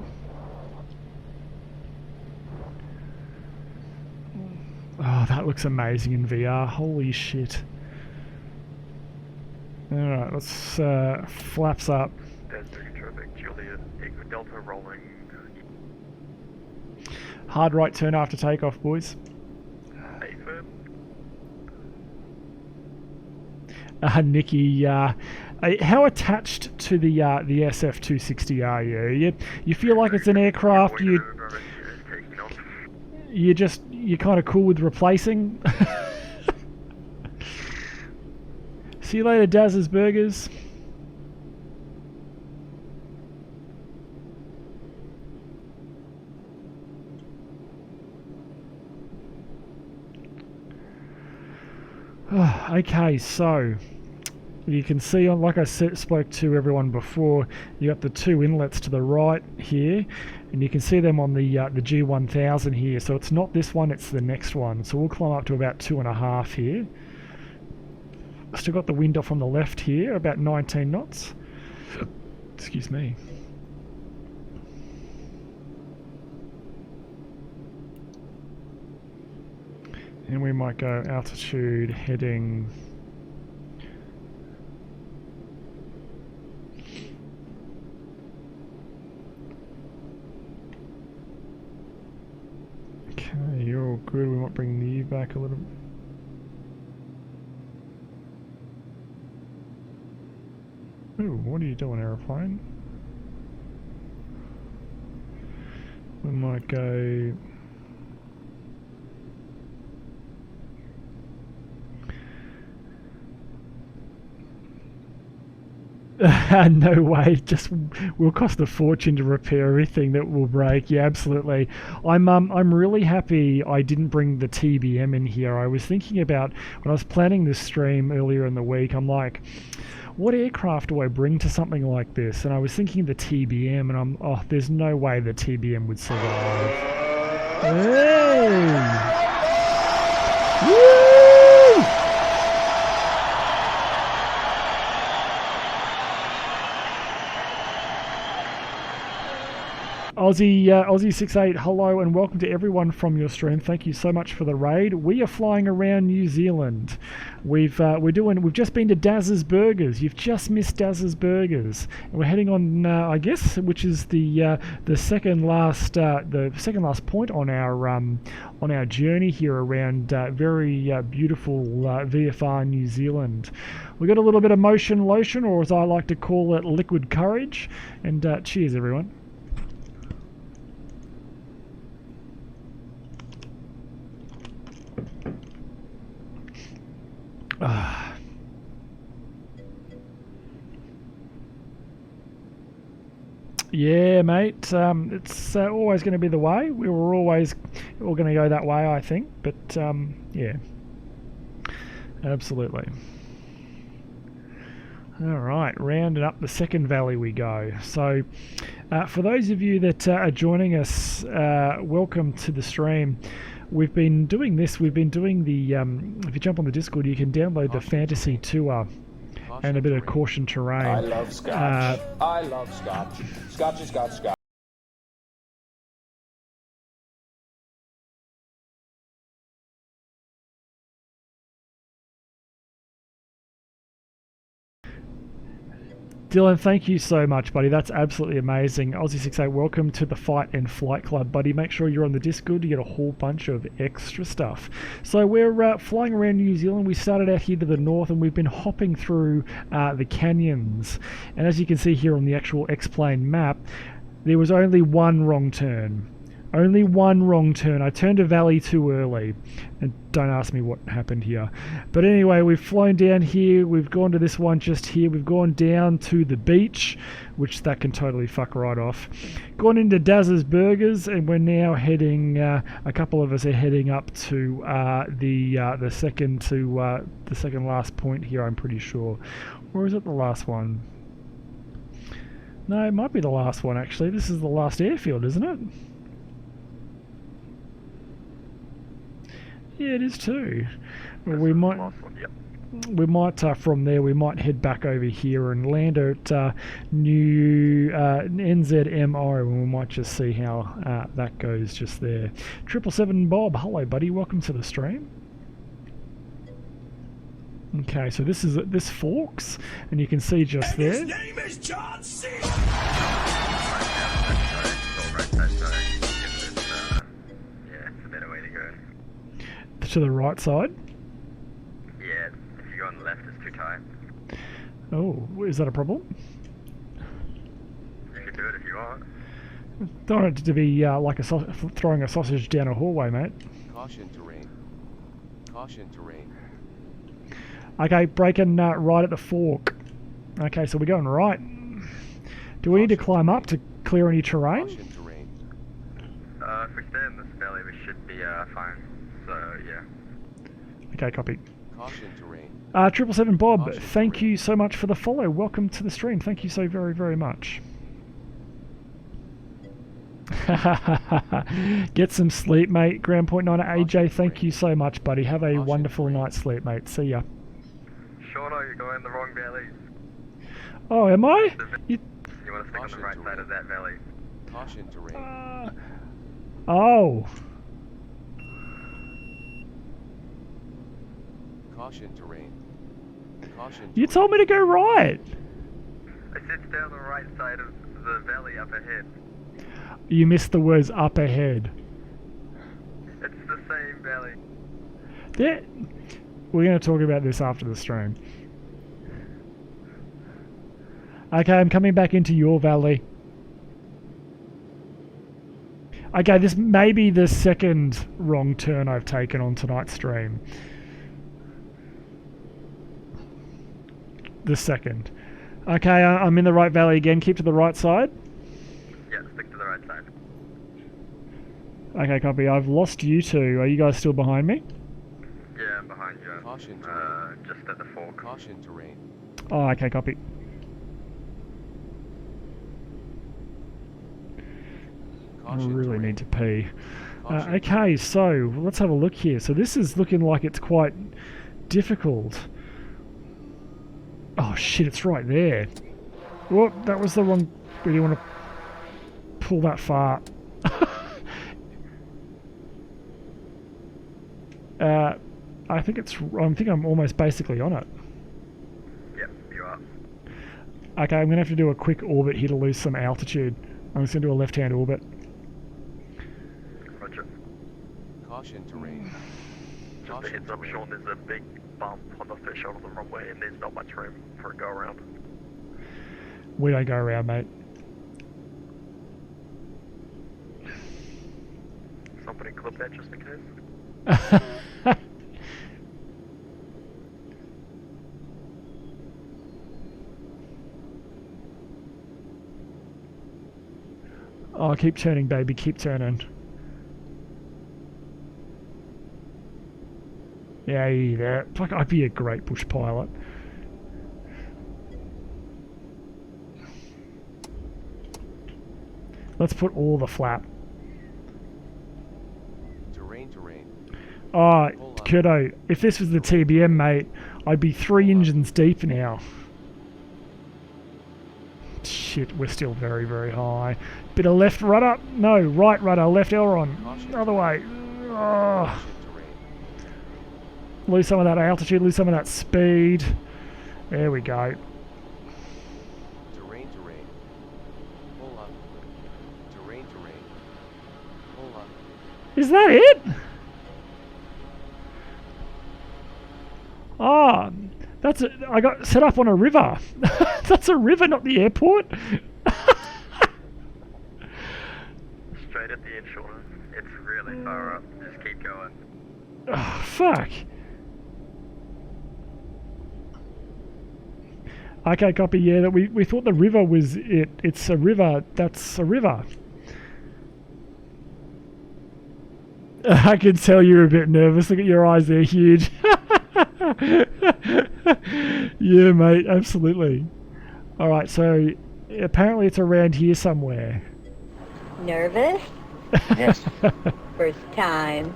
Oh, that looks amazing in VR. Holy shit. Alright, let's flaps up. There's the traffic, Juliet, Echo Delta rolling. Hard right turn after takeoff, boys. Affirm. Nikki, how attached to the SF260 are you? You feel like it's an aircraft you're kind of cool with replacing? See you later, Daz's Burgers. Okay, so you can see, like I spoke to everyone before, you got the two inlets to the right here, and you can see them on the G1000 here. So it's not this one, it's the next one. So we'll climb up to about 2.5 here. Still got the wind off on the left here, about 19 knots. Excuse me. And we might go altitude heading... Okay, you're all good. We might bring you back a little bit. Ooh, what are you doing, aeroplane? We might go... No way, just will cost a fortune to repair everything that will break. Yeah, absolutely. I'm really happy I didn't bring the TBM in here. I was thinking about when I was planning this stream earlier in the week, I'm like, what aircraft do I bring to something like this? And I was thinking the TBM, and there's no way the TBM would survive. Hey! Woo! Aussie 68, hello and welcome to everyone from your stream. Thank you so much for the raid. We are flying around New Zealand. We've just been to Daz's Burgers. You've just missed Daz's Burgers. And we're heading on, I guess, which is the second last point on our journey here around very beautiful VFR New Zealand. We got a little bit of motion lotion, or as I like to call it, liquid courage. And cheers, everyone. Yeah, mate. It's always going to be the way. We were always all going to go that way, I think. But yeah, absolutely. All right, rounding up the second valley we go. So, for those of you that are joining us, welcome to the stream. We've been doing this. We've been doing the. If you jump on the Discord, you can download the Fantasy Tour and a bit of Caution Terrain. I love Scotch. I love Scotch. Scotch is Scotch. Dylan, thank you so much, buddy. That's absolutely amazing. Aussie68, welcome to the Fight and Flight Club, buddy. Make sure you're on the Discord to get a whole bunch of extra stuff. So we're flying around New Zealand. We started out here to the north, and we've been hopping through the canyons. And as you can see here on the actual X-Plane map, there was only one wrong turn. Only one wrong turn. I turned a valley too early. And don't ask me what happened here. But anyway, we've flown down here. We've gone to this one just here. We've gone down to the beach, which that can totally fuck right off. Gone into Daz's Burgers, and we're now heading, a couple of us are heading up to the second last point here, I'm pretty sure. Or is it the last one? No, it might be the last one, actually. This is the last airfield, isn't it? Yeah, it is too. Well, we might from there we might head back over here and land at new NZMO, and we might just see how that goes just there. 777 Bob, hello buddy, welcome to the stream. Okay, so this forks, and you can see just there. His name is John C. To the right side? Yeah, if you go on the left, it's too tight. Oh, is that a problem? You can do it if you want. Don't want it to be like throwing a sausage down a hallway, mate. Caution terrain. Caution terrain. Okay, braking right at the fork. Okay, so we're going right. Do we need to climb up to clear any terrain? Caution terrain. If we stay in this valley, we should be fine. So, yeah. Okay, copy. Caution terrain. 777 Bob, Caution thank terrain. you so much for the follow. Welcome to the stream. Thank you so very, very much. Get some sleep, mate. Ground point 9 AJ, thank you so much, buddy. Have a wonderful night's sleep, mate. See ya. Shorter, you're going the wrong valley. Oh, am I? You want to stick on the right side of that valley. Caution terrain. Oh. Caution terrain. Caution You terrain. told me to go right. I said stay on the right side of the valley up ahead. You missed the words up ahead. It's Yeah, we're going to talk about this after the stream. Okay, I'm coming back into your valley. Okay, this may be the second wrong turn I've taken on tonight's stream. The second. Okay, I'm in the right valley again. Keep to the right side. Yeah, stick to the right side. Okay, copy. I've lost you two. Are you guys still behind me? Yeah, I'm behind you. Caution terrain. Just at the fork. Caution terrain. Oh, okay, copy. I Caution really terrain. need to pee. Caution Okay, so let's have a look here. So this is looking like it's quite difficult. Oh shit, it's right there. Whoop, that was the wrong... Really want to pull that far. I think I'm almost basically on it. Yep, you are. Okay, I'm going to have to do a quick orbit here to lose some altitude. I'm just going to do a left-hand orbit. Roger. Caution terrain. Just a Caution heads up, terrain. Sean, there's a big bump on the threshold of the runway and there's not much room for a go around. We don't go around, mate. Somebody clip that just in case. Oh, keep turning, baby, keep turning. Yeah, there. Fuck, I'd be a great bush pilot. Let's put all the flap. Terrain, terrain. Oh, Kurdo, if this was the TBM, mate, I'd be 3 engines deep now. Shit, we're still very, very high. Bit of left rudder. No, right rudder, left aileron. Other way. Oh. Caution terrain. Lose some of that altitude, lose some of that speed. There we go. Terrain, terrain. Pull up. Terrain, terrain. Pull up. Is that it? Ah, that's it. I got set up on a river. That's a river, not the airport. Straight at the inshore. It's really far up. Just keep going. Oh, fuck. Okay, copy. Yeah, that we thought the river was it. It's a river. That's a river. I can tell you're a bit nervous. Look at your eyes; they're huge. Yeah, mate. Absolutely. All right. So apparently it's around here somewhere. Nervous? Yes. First time.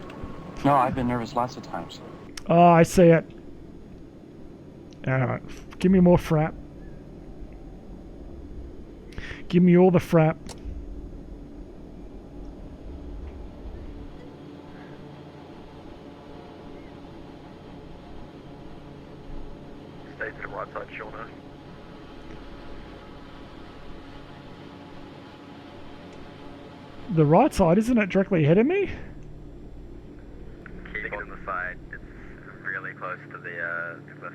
No, I've been nervous lots of times. Oh, I see it. All right. Give me more frap. Give me all the frap. Stay to the right side, Sean. The right side, isn't it directly ahead of me? Keep it on the side. It's really close to the cliff.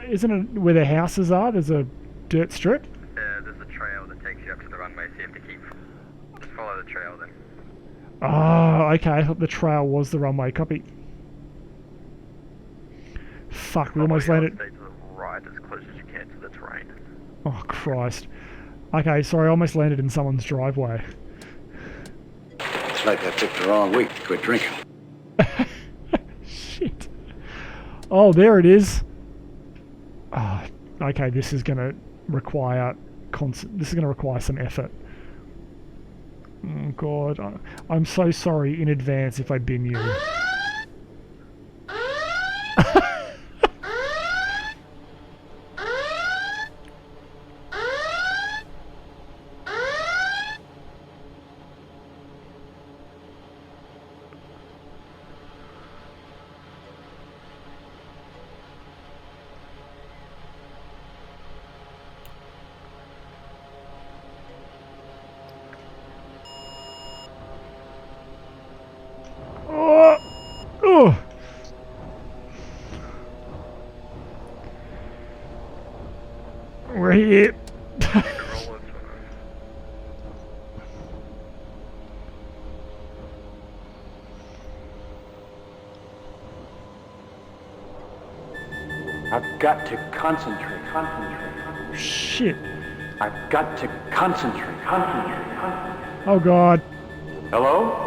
Isn't it where the houses are? There's a dirt strip. There's a trail that takes you up to the runway, so you have to keep... Just follow the trail then. Oh, okay. I thought the trail was the runway. Copy. Fuck, we almost Probably landed. Stay to the right as close as you can to the terrain. Oh, Christ. Okay, sorry, I almost landed in someone's driveway. It's like I picked the wrong week to quit drinking. Shit. Oh, there it is. Oh, okay, this is going to require this is going to require some effort. Oh, God. I'm so sorry in advance if I bin you. Oh, shit. I've got to concentrate. Shit. I've got to concentrate. Oh god. Hello?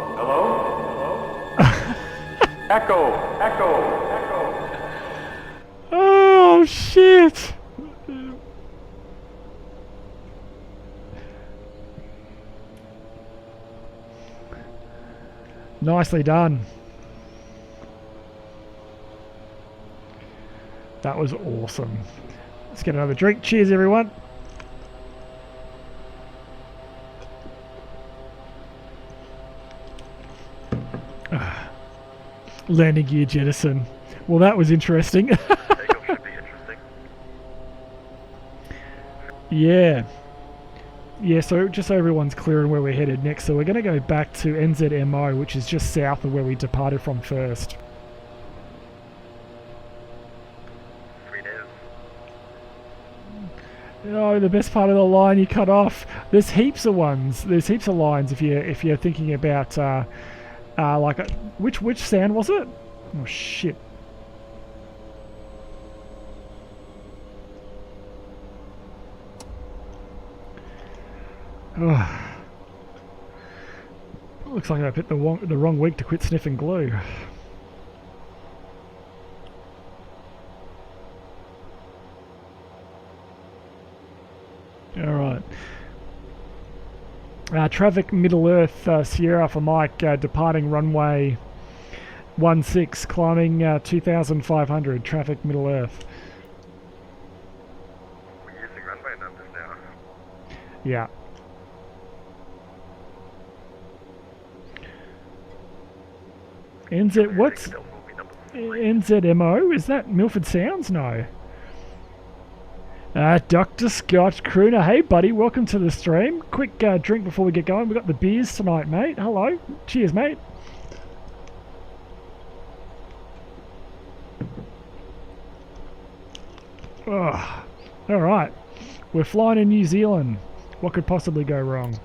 Echo. Oh shit. Nicely done. That was awesome. Let's get another drink. Cheers, everyone. Landing gear jettison. Well, that was interesting. Takeoff should be interesting. Yeah. Yeah, so just so everyone's clear on where we're headed next, so we're going to go back to NZMO, which is just south of where we departed from first. Oh, the best part of the line you cut off. There's heaps of ones. There's heaps of lines if you're thinking about like which sound was it? Oh shit. Oh. Looks like I picked the wrong week to quit sniffing glue. Alright. Traffic Middle Earth, Sierra for Mike, departing runway 16, climbing 2,500, traffic Middle Earth. We're using runway numbers now. Yeah. What's NZMO? Is that Milford Sounds? No. Dr. Scott Crooner, hey buddy, welcome to the stream. Quick drink before we get going. We got the beers tonight, mate. Hello. Cheers, mate. Oh, all right. We're flying in New Zealand. What could possibly go wrong?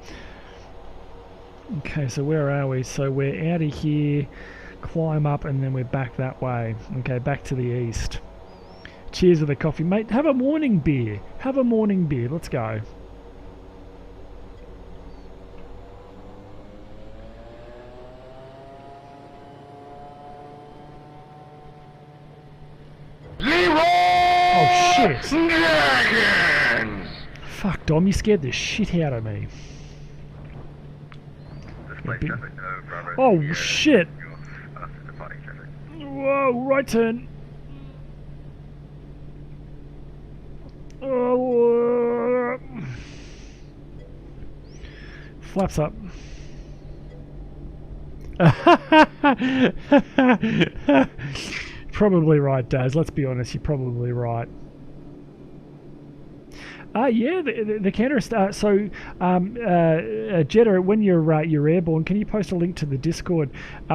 Okay, so where are we? So we're out of here, climb up, and then we're back that way. Okay, back to the east. Cheers with a coffee, mate. Have a morning beer. Have a morning beer. Let's go. Oh shit! Dragons! Fuck, Dom, you scared the shit out of me. Oh shit! Whoa, right turn. Oh, flaps up. Probably right, Daz. Let's be honest, you're probably right. Yeah, the counter. So, Jetta, when you're airborne, can you post a link to the Discord?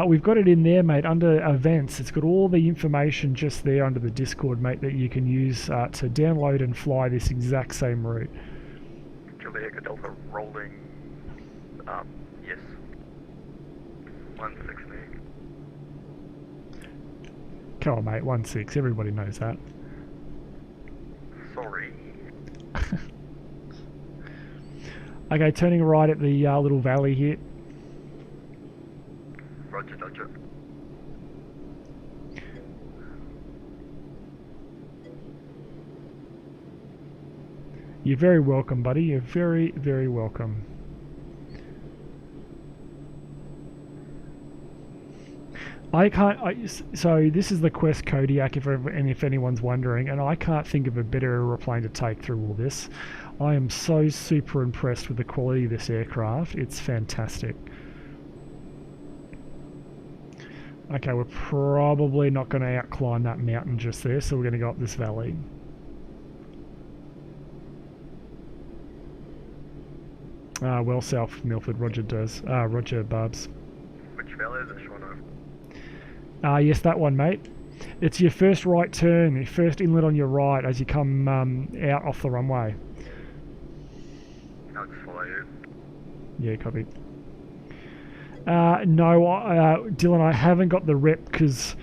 We've got it in there, mate, under events. It's got all the information just there under the Discord, mate, that you can use to download and fly this exact same route. Julia Delta rolling. Yes. 16. Come on, mate, 16. Everybody knows that. Sorry. Okay, turning right at the little valley here. Roger, Dodger. You're very welcome, buddy. You're very, very welcome. So this is the Quest Kodiak, if anyone's wondering, and I can't think of a better aeroplane to take through all this. I am so super impressed with the quality of this aircraft. It's fantastic. Okay, we're probably not going to outclimb that mountain just there, so we're going to go up this valley. Well south, Milford. Roger does. Roger, Bubs. Which valley is it, Sean? Yes, that one, mate. It's your first right turn, your first inlet on your right as you come out off the runway. you. Yeah, copy. No, Dylan, I haven't got the rep because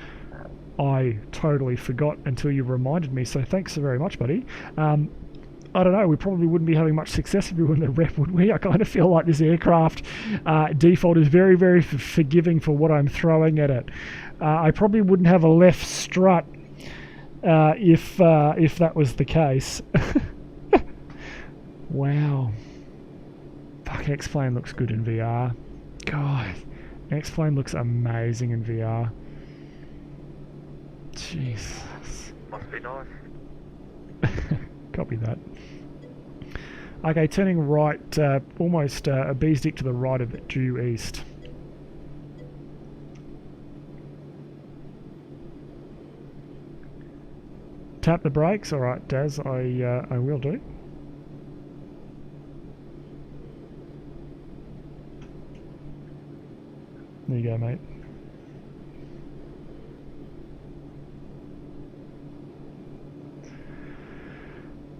I totally forgot until you reminded me, so thanks so very much, buddy. I don't know, we probably wouldn't be having much success if we weren't the rep, would we? I kind of feel like this aircraft default is very, very forgiving for what I'm throwing at it. I probably wouldn't have a left strut if that was the case. Wow. Fuck, X-Plane looks good in VR. God, X-Plane looks amazing in VR. Jesus. Must be nice. Copy that. Okay, turning right, almost a B-stick to the right of it, due east. Tap the brakes. All right, Daz, I will do. There you go, mate.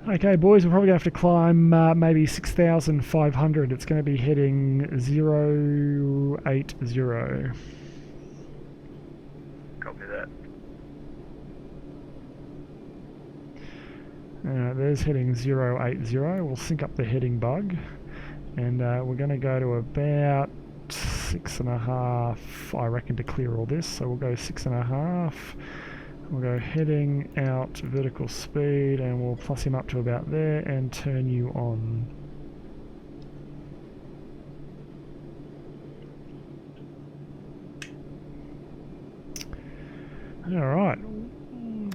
Okay, boys, we're probably going to have to climb maybe 6,500. It's going to be heading 080. Copy that. There's heading 080. We'll sync up the heading bug. And we're going to go to about 6.5, I reckon, to clear all this. So we'll go 6.5. We'll go heading out vertical speed and we'll plus him up to about there and turn you on. Alright,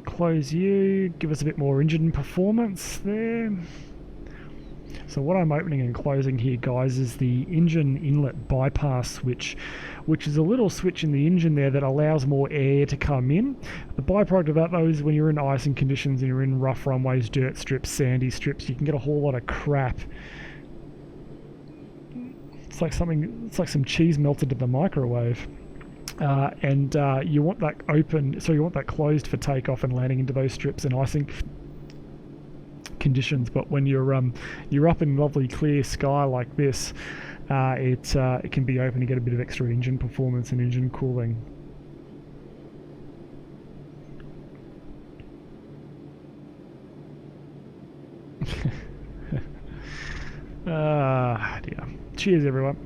close you, give us a bit more engine performance there. So what I'm opening and closing here, guys, is the engine inlet bypass switch, which is a little switch in the engine there that allows more air to come in. The byproduct of that, though, is when you're in icing conditions and you're in rough runways, dirt strips, sandy strips, you can get a whole lot of crap. It's like some cheese melted in the microwave. You want that open, so you want that closed for takeoff and landing into those strips and icing conditions. But when you're up in lovely clear sky like this, it can be open to get a bit of extra engine performance and engine cooling. Dear. Cheers, everyone.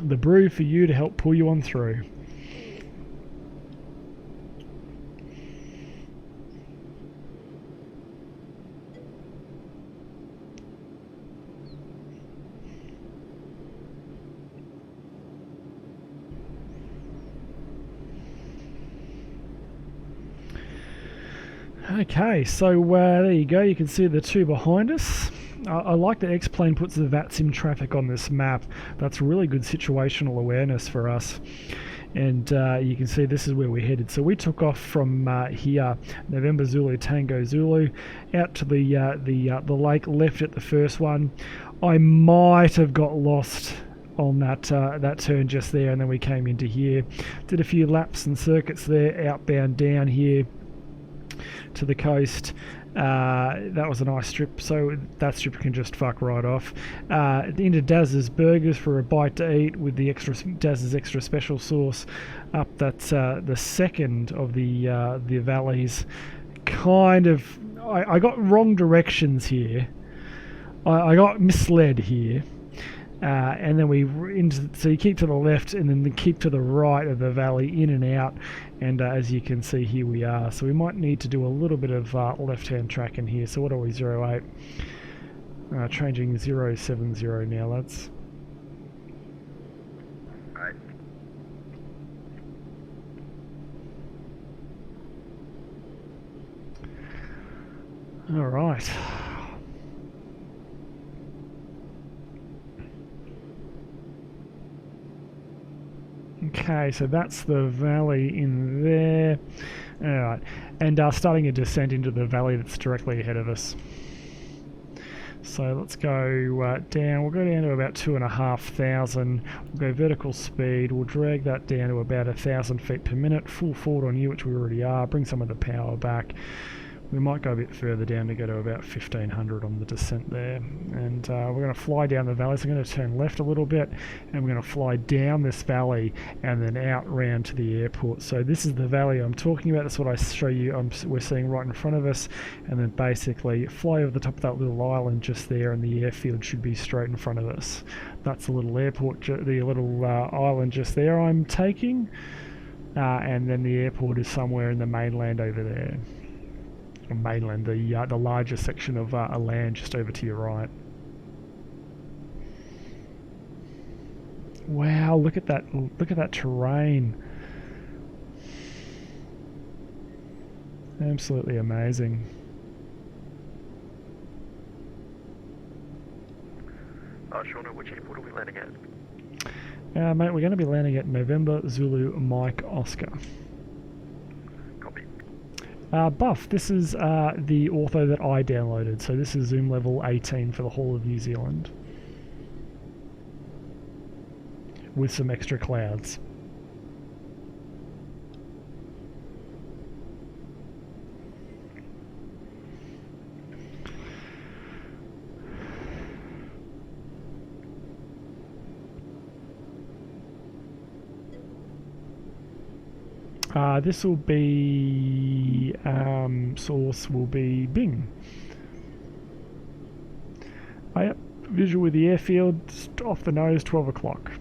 The brew for you to help pull you on through. Okay, so there you go. You can see the two behind us. I like that X-Plane puts the VATSIM traffic on this map. That's really good situational awareness for us. And you can see this is where we're headed. So we took off from here, November Zulu Tango Zulu, out to the lake, left at the first one. I might have got lost on that turn just there, and then we came into here. Did a few laps and circuits there, outbound down here to the coast. That was a nice strip, so that strip can just fuck right off. Into Daz's Burgers for a bite to eat with the Daz's extra special sauce. Up that's the second of the valleys. Kind of, I got wrong directions here. I got misled here. And then so you keep to the left and then keep to the right of the valley, in and out. And as you can see, here we are. So we might need to do a little bit of left-hand tracking here. So what are we, 08? Changing 070 now, lads. Right. All right. Okay, so that's the valley in there. Alright, and starting a descent into the valley that's directly ahead of us. So let's go down. We'll go down to about 2,500. We'll go vertical speed. We'll drag that down to about 1,000 feet per minute. Full forward on you, which we already are. Bring some of the power back. We might go a bit further down to go to about 1,500 on the descent there. And we're going to fly down the valley. So I'm going to turn left a little bit, and we're going to fly down this valley and then out round to the airport. So this is the valley I'm talking about. That's what I show you. We're seeing right in front of us, and then basically fly over the top of that little island just there, and the airfield should be straight in front of us. That's the little airport, the little island just there I'm taking, and then the airport is somewhere in the mainland over there. Mainland, the larger section of a land just over to your right. Wow, look at that! Look at that terrain. Absolutely amazing. Shauna, which airport are we landing at? Mate, we're going to be landing at November Zulu Mike Oscar. Copy. Buff, this is the ortho that I downloaded, so this is zoom level 18 for the whole of New Zealand. With some extra clouds. This will be, source will be Bing. Yep, visual with the airfield, off the nose, 12 o'clock.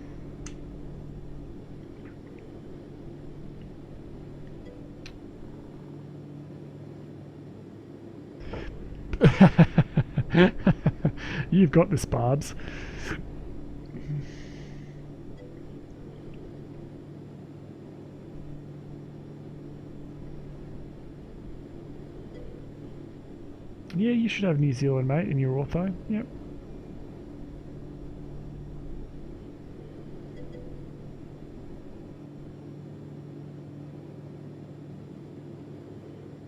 You've got this, Barbs. Yeah, you should have New Zealand, mate, in your ortho. Yep.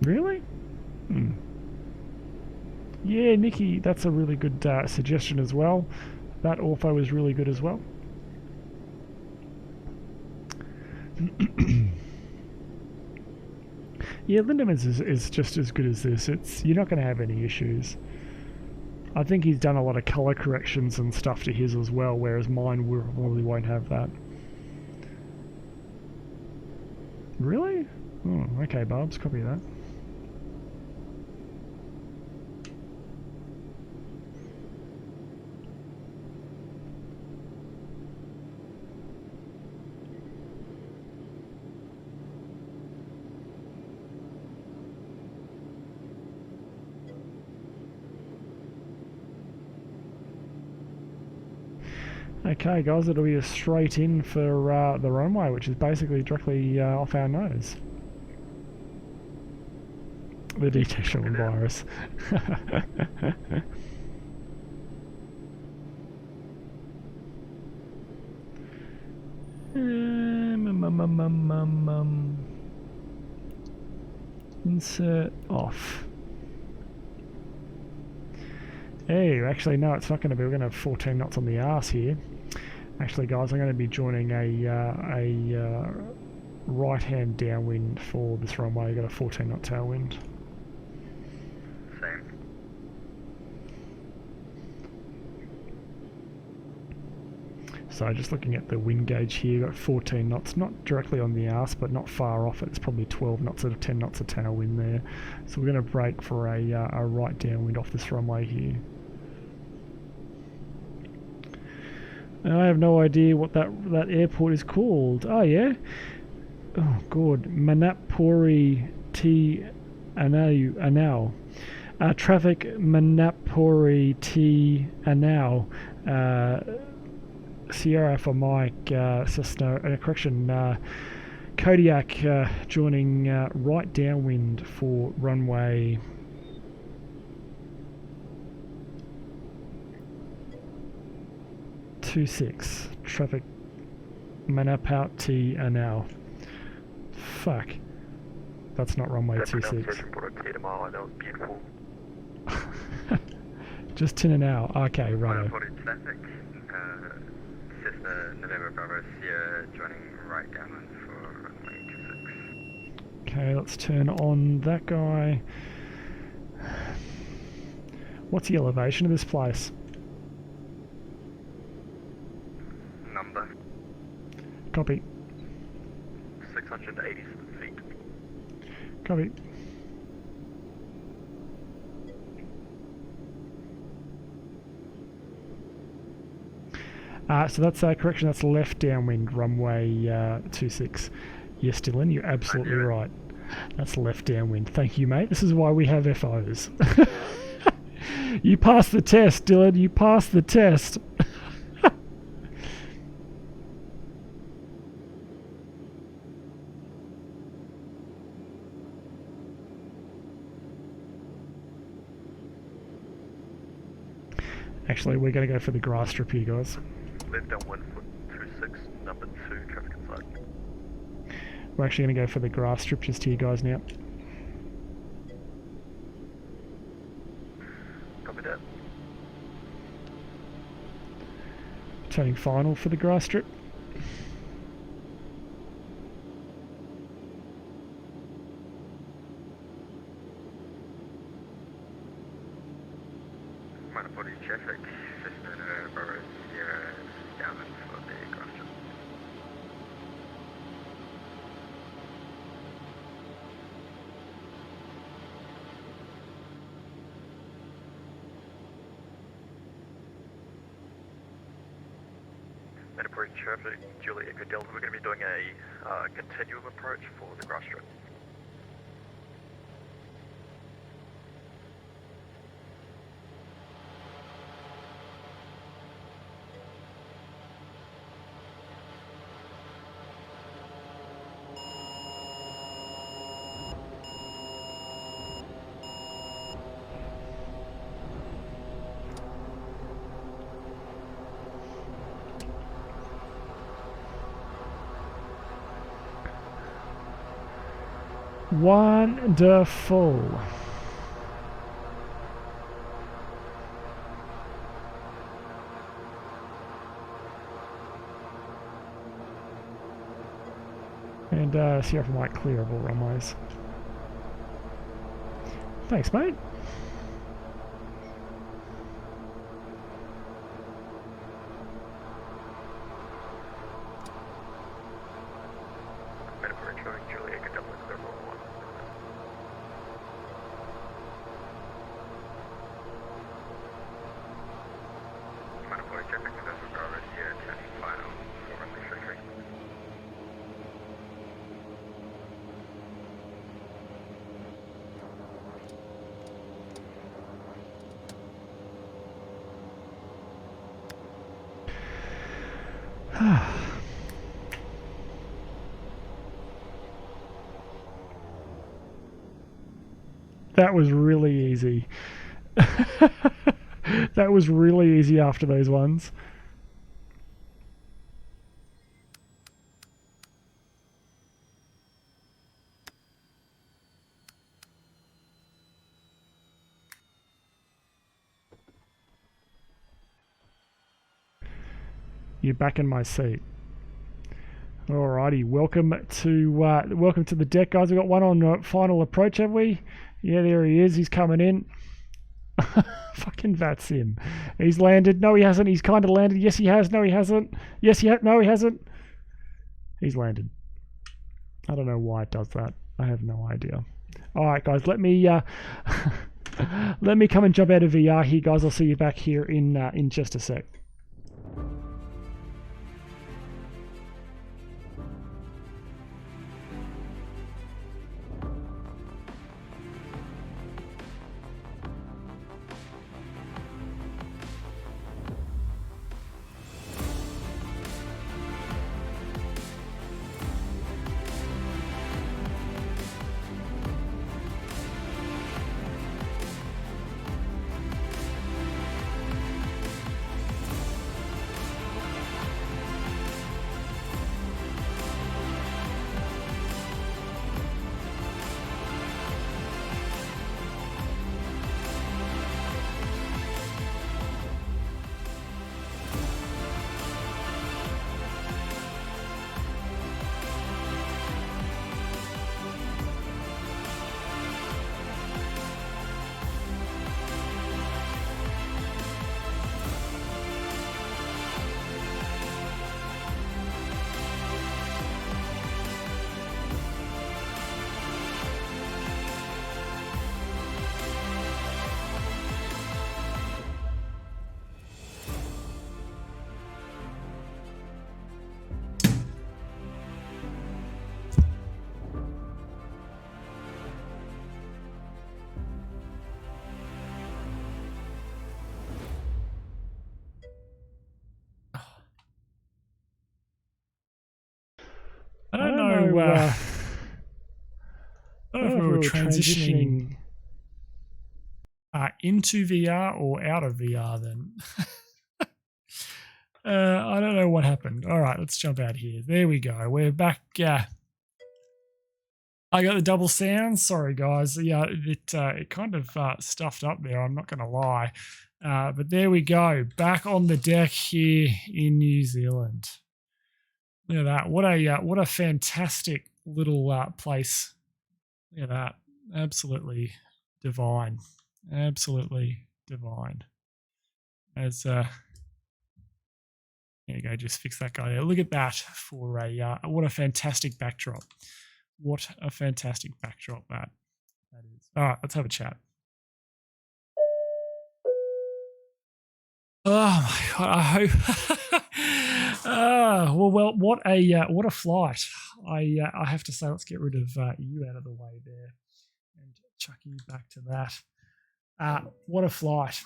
Really? Yeah, Nikki, that's a really good suggestion as well. That ortho is really good as well. Yeah, Lindeman's is just as good as this. You're not going to have any issues. I think he's done a lot of color corrections and stuff to his as well, whereas mine probably won't have that. Really? Oh, okay, Barbs, copy that. Okay guys, it'll be a straight in for the runway, which is basically directly off our nose. The detection virus. Insert off. Hey, actually no, it's not going to be. We're going to have 14 knots on the arse here. Actually, guys, I'm going to be joining a right-hand downwind for this runway. You've got a 14 knot tailwind. Same. So just looking at the wind gauge here, you've got 14 knots, not directly on the arse, but not far off it. It's probably 12 knots of 10 knots of tailwind there. So we're going to brake for a right downwind off this runway here. I have no idea what that airport is called. Oh yeah? Oh god, Manapuri T Anau. Traffic Manapuri T Anau. Sierra for Mike, Cessna, correction, Kodiak joining right downwind for runway 26. Traffic Manapout T Anau. Fuck. That's not runway 26. That was beautiful. Just 10 an hour. Okay, righto. Untitled Chapter, Cessna November Bravo Sierra joining right downwind for runway 26. Okay, let's turn on that guy. What's the elevation of this place? Number Copy. 687 feet. Copy. So that's correction. That's left downwind, runway 26. Yes, Dylan, you're absolutely right. That's left downwind. Thank you, mate. This is why we have FOs. You passed the test, Dylan. You passed the test. Actually, we're going to go for the grass strip here, guys. Left downwind for 26, number 2, traffic inside. We're actually going to go for the grass strip just here, guys, now. Copy that. Turning final for the grass strip. Minor 40 traffic, Cessna Bravo Sierra downwind for the grass strip. Motherboard traffic, Julie Echo Delta, we're going to be doing a continuum approach for the grass strip. Wonderful. And see if I might clear of all runways. Thanks, mate. Motherboard traffic, Julie Echo Delta, clear for 1. Motherboard traffic, November Bravo Sierra, turning final for runway 33. That was really easy. That was really easy after those ones. You're back in my seat. Alrighty, welcome to the deck, guys. We've got one on final approach, have we? Yeah, there he is. He's coming in. Fucking that's him. He's landed. No, he hasn't. He's kind of landed. Yes, he has. No, he hasn't. Yes, he has. No, he hasn't. He's landed. I don't know why it does that. I have no idea. All right, guys. Let me let me come and jump out of VR here, guys. I'll see you back here in just a sec. I don't know if we were transitioning into VR or out of VR then. I don't know what happened. All right, let's jump out here. There we go. We're back. I got the double sound. Sorry, guys. Yeah, it kind of stuffed up there. I'm not going to lie. But there we go. Back on the deck here in New Zealand. Look at that. What a fantastic little place. Look at that. Absolutely divine. Absolutely divine. As there you go, just fix that guy there. Look at that for what a fantastic backdrop. What a fantastic backdrop that is. All right, let's have a chat. Oh my God, I hope. Well, what a flight. I have to say, let's get rid of you out of the way there and chuck you back to that. What a flight.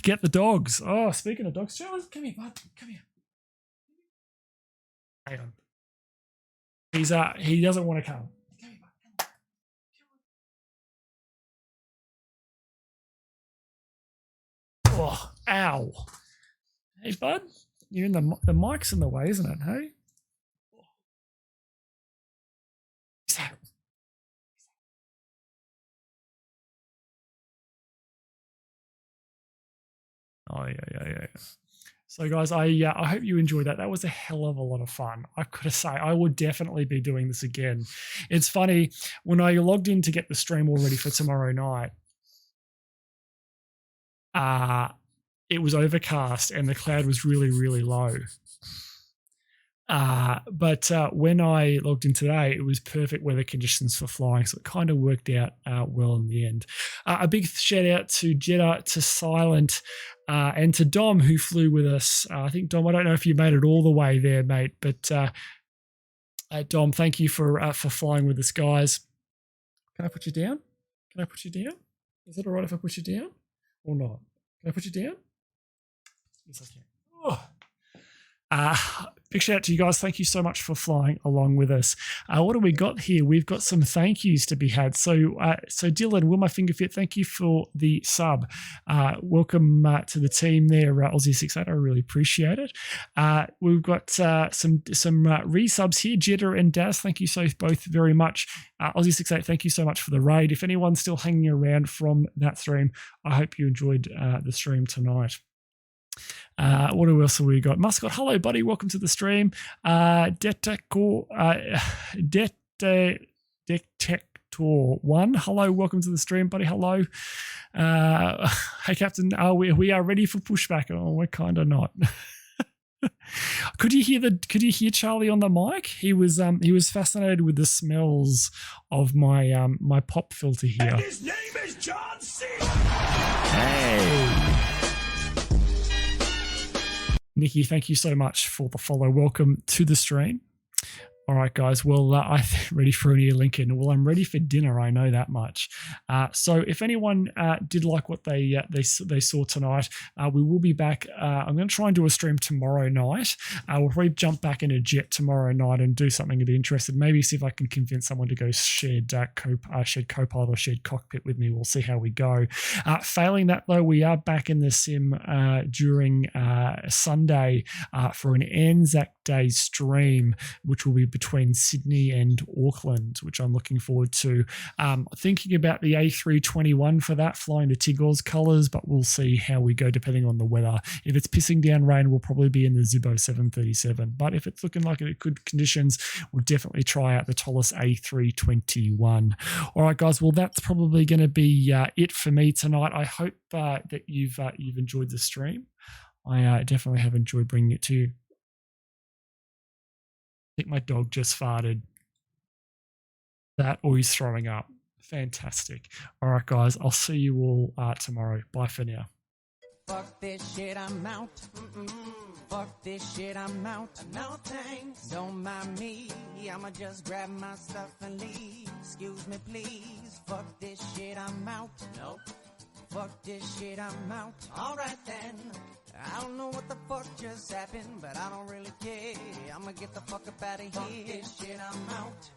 Get the dogs. Oh, speaking of dogs, Charles, come here, bud. Come here. Hang on. He doesn't want to come. Come here, bud. Come on. Oh, ow. Hey, bud. You're in the mic's in the way, isn't it? Hey. Oh yeah. So guys, I hope you enjoyed that. That was a hell of a lot of fun. I gotta say, I would definitely be doing this again. It's funny, when I logged in to get the stream all ready for tomorrow night, it was overcast and the cloud was really, really low. But when I logged in today, it was perfect weather conditions for flying, so it kind of worked out well in the end. A big shout out to Jeddah, to Silent, and to Dom, who flew with us. I think, Dom, I don't know if you made it all the way there, mate, but Dom, thank you for flying with us, guys. Can I put you down? Can I put you down? Is it all right if I put you down or not? Can I put you down? Yes, I can. Oh. Big shout out to you guys. Thank you so much for flying along with us. What do we got here? We've got some thank yous to be had. So Dylan, Will My Finger Fit, thank you for the sub. Welcome to the team there, Aussie68. I really appreciate it. We've got some resubs here. Jeddah and Daz, thank you so both very much. Aussie68, thank you so much for the raid. If anyone's still hanging around from that stream, I hope you enjoyed the stream tonight. What else have we got? Muscot, hello, buddy. Welcome to the stream. Detector1, hello. Welcome to the stream, buddy. Hello. Hey, Captain. We are ready for pushback. Oh, we're kind of not. Could you hear Charlie on the mic? He was fascinated with the smells of my my pop filter here. And his name is John C. Hey. Nikki, thank you so much for the follow. Welcome to the stream. All right, guys. Well, I'm ready for a new Lincoln. Well, I'm ready for dinner. I know that much. So if anyone did like what they saw tonight, we will be back. I'm going to try and do a stream tomorrow night. We'll probably jump back in a jet tomorrow night and do something to be interested. Maybe see if I can convince someone to go shared co-pilot or shared cockpit with me. We'll see how we go. Failing that, though, we are back in the sim during Sunday for an Anzac Day stream, which will be between Sydney and Auckland, which I'm looking forward to. Thinking about the A321 for that, flying to Tigor's colours, but we'll see how we go depending on the weather. If it's pissing down rain, we'll probably be in the Zibbo 737. But if it's looking like it good conditions, we'll definitely try out the Tollus A321. All right, guys. Well, that's probably going to be it for me tonight. I hope that you've enjoyed the stream. I definitely have enjoyed bringing it to you. I think my dog just farted. That, or he's throwing up. Fantastic. All right, guys. I'll see you all tomorrow. Bye for now. Fuck this shit, I'm out. Fuck this shit, I'm out. No thanks. Don't mind me. I'ma just grab my stuff and leave. Excuse me, please. Fuck this shit, I'm out. Nope. Fuck this shit, I'm out. Alright then. I don't know what the fuck just happened, but I don't really care. I'ma get the fuck up out of here. Fuck this shit, I'm out.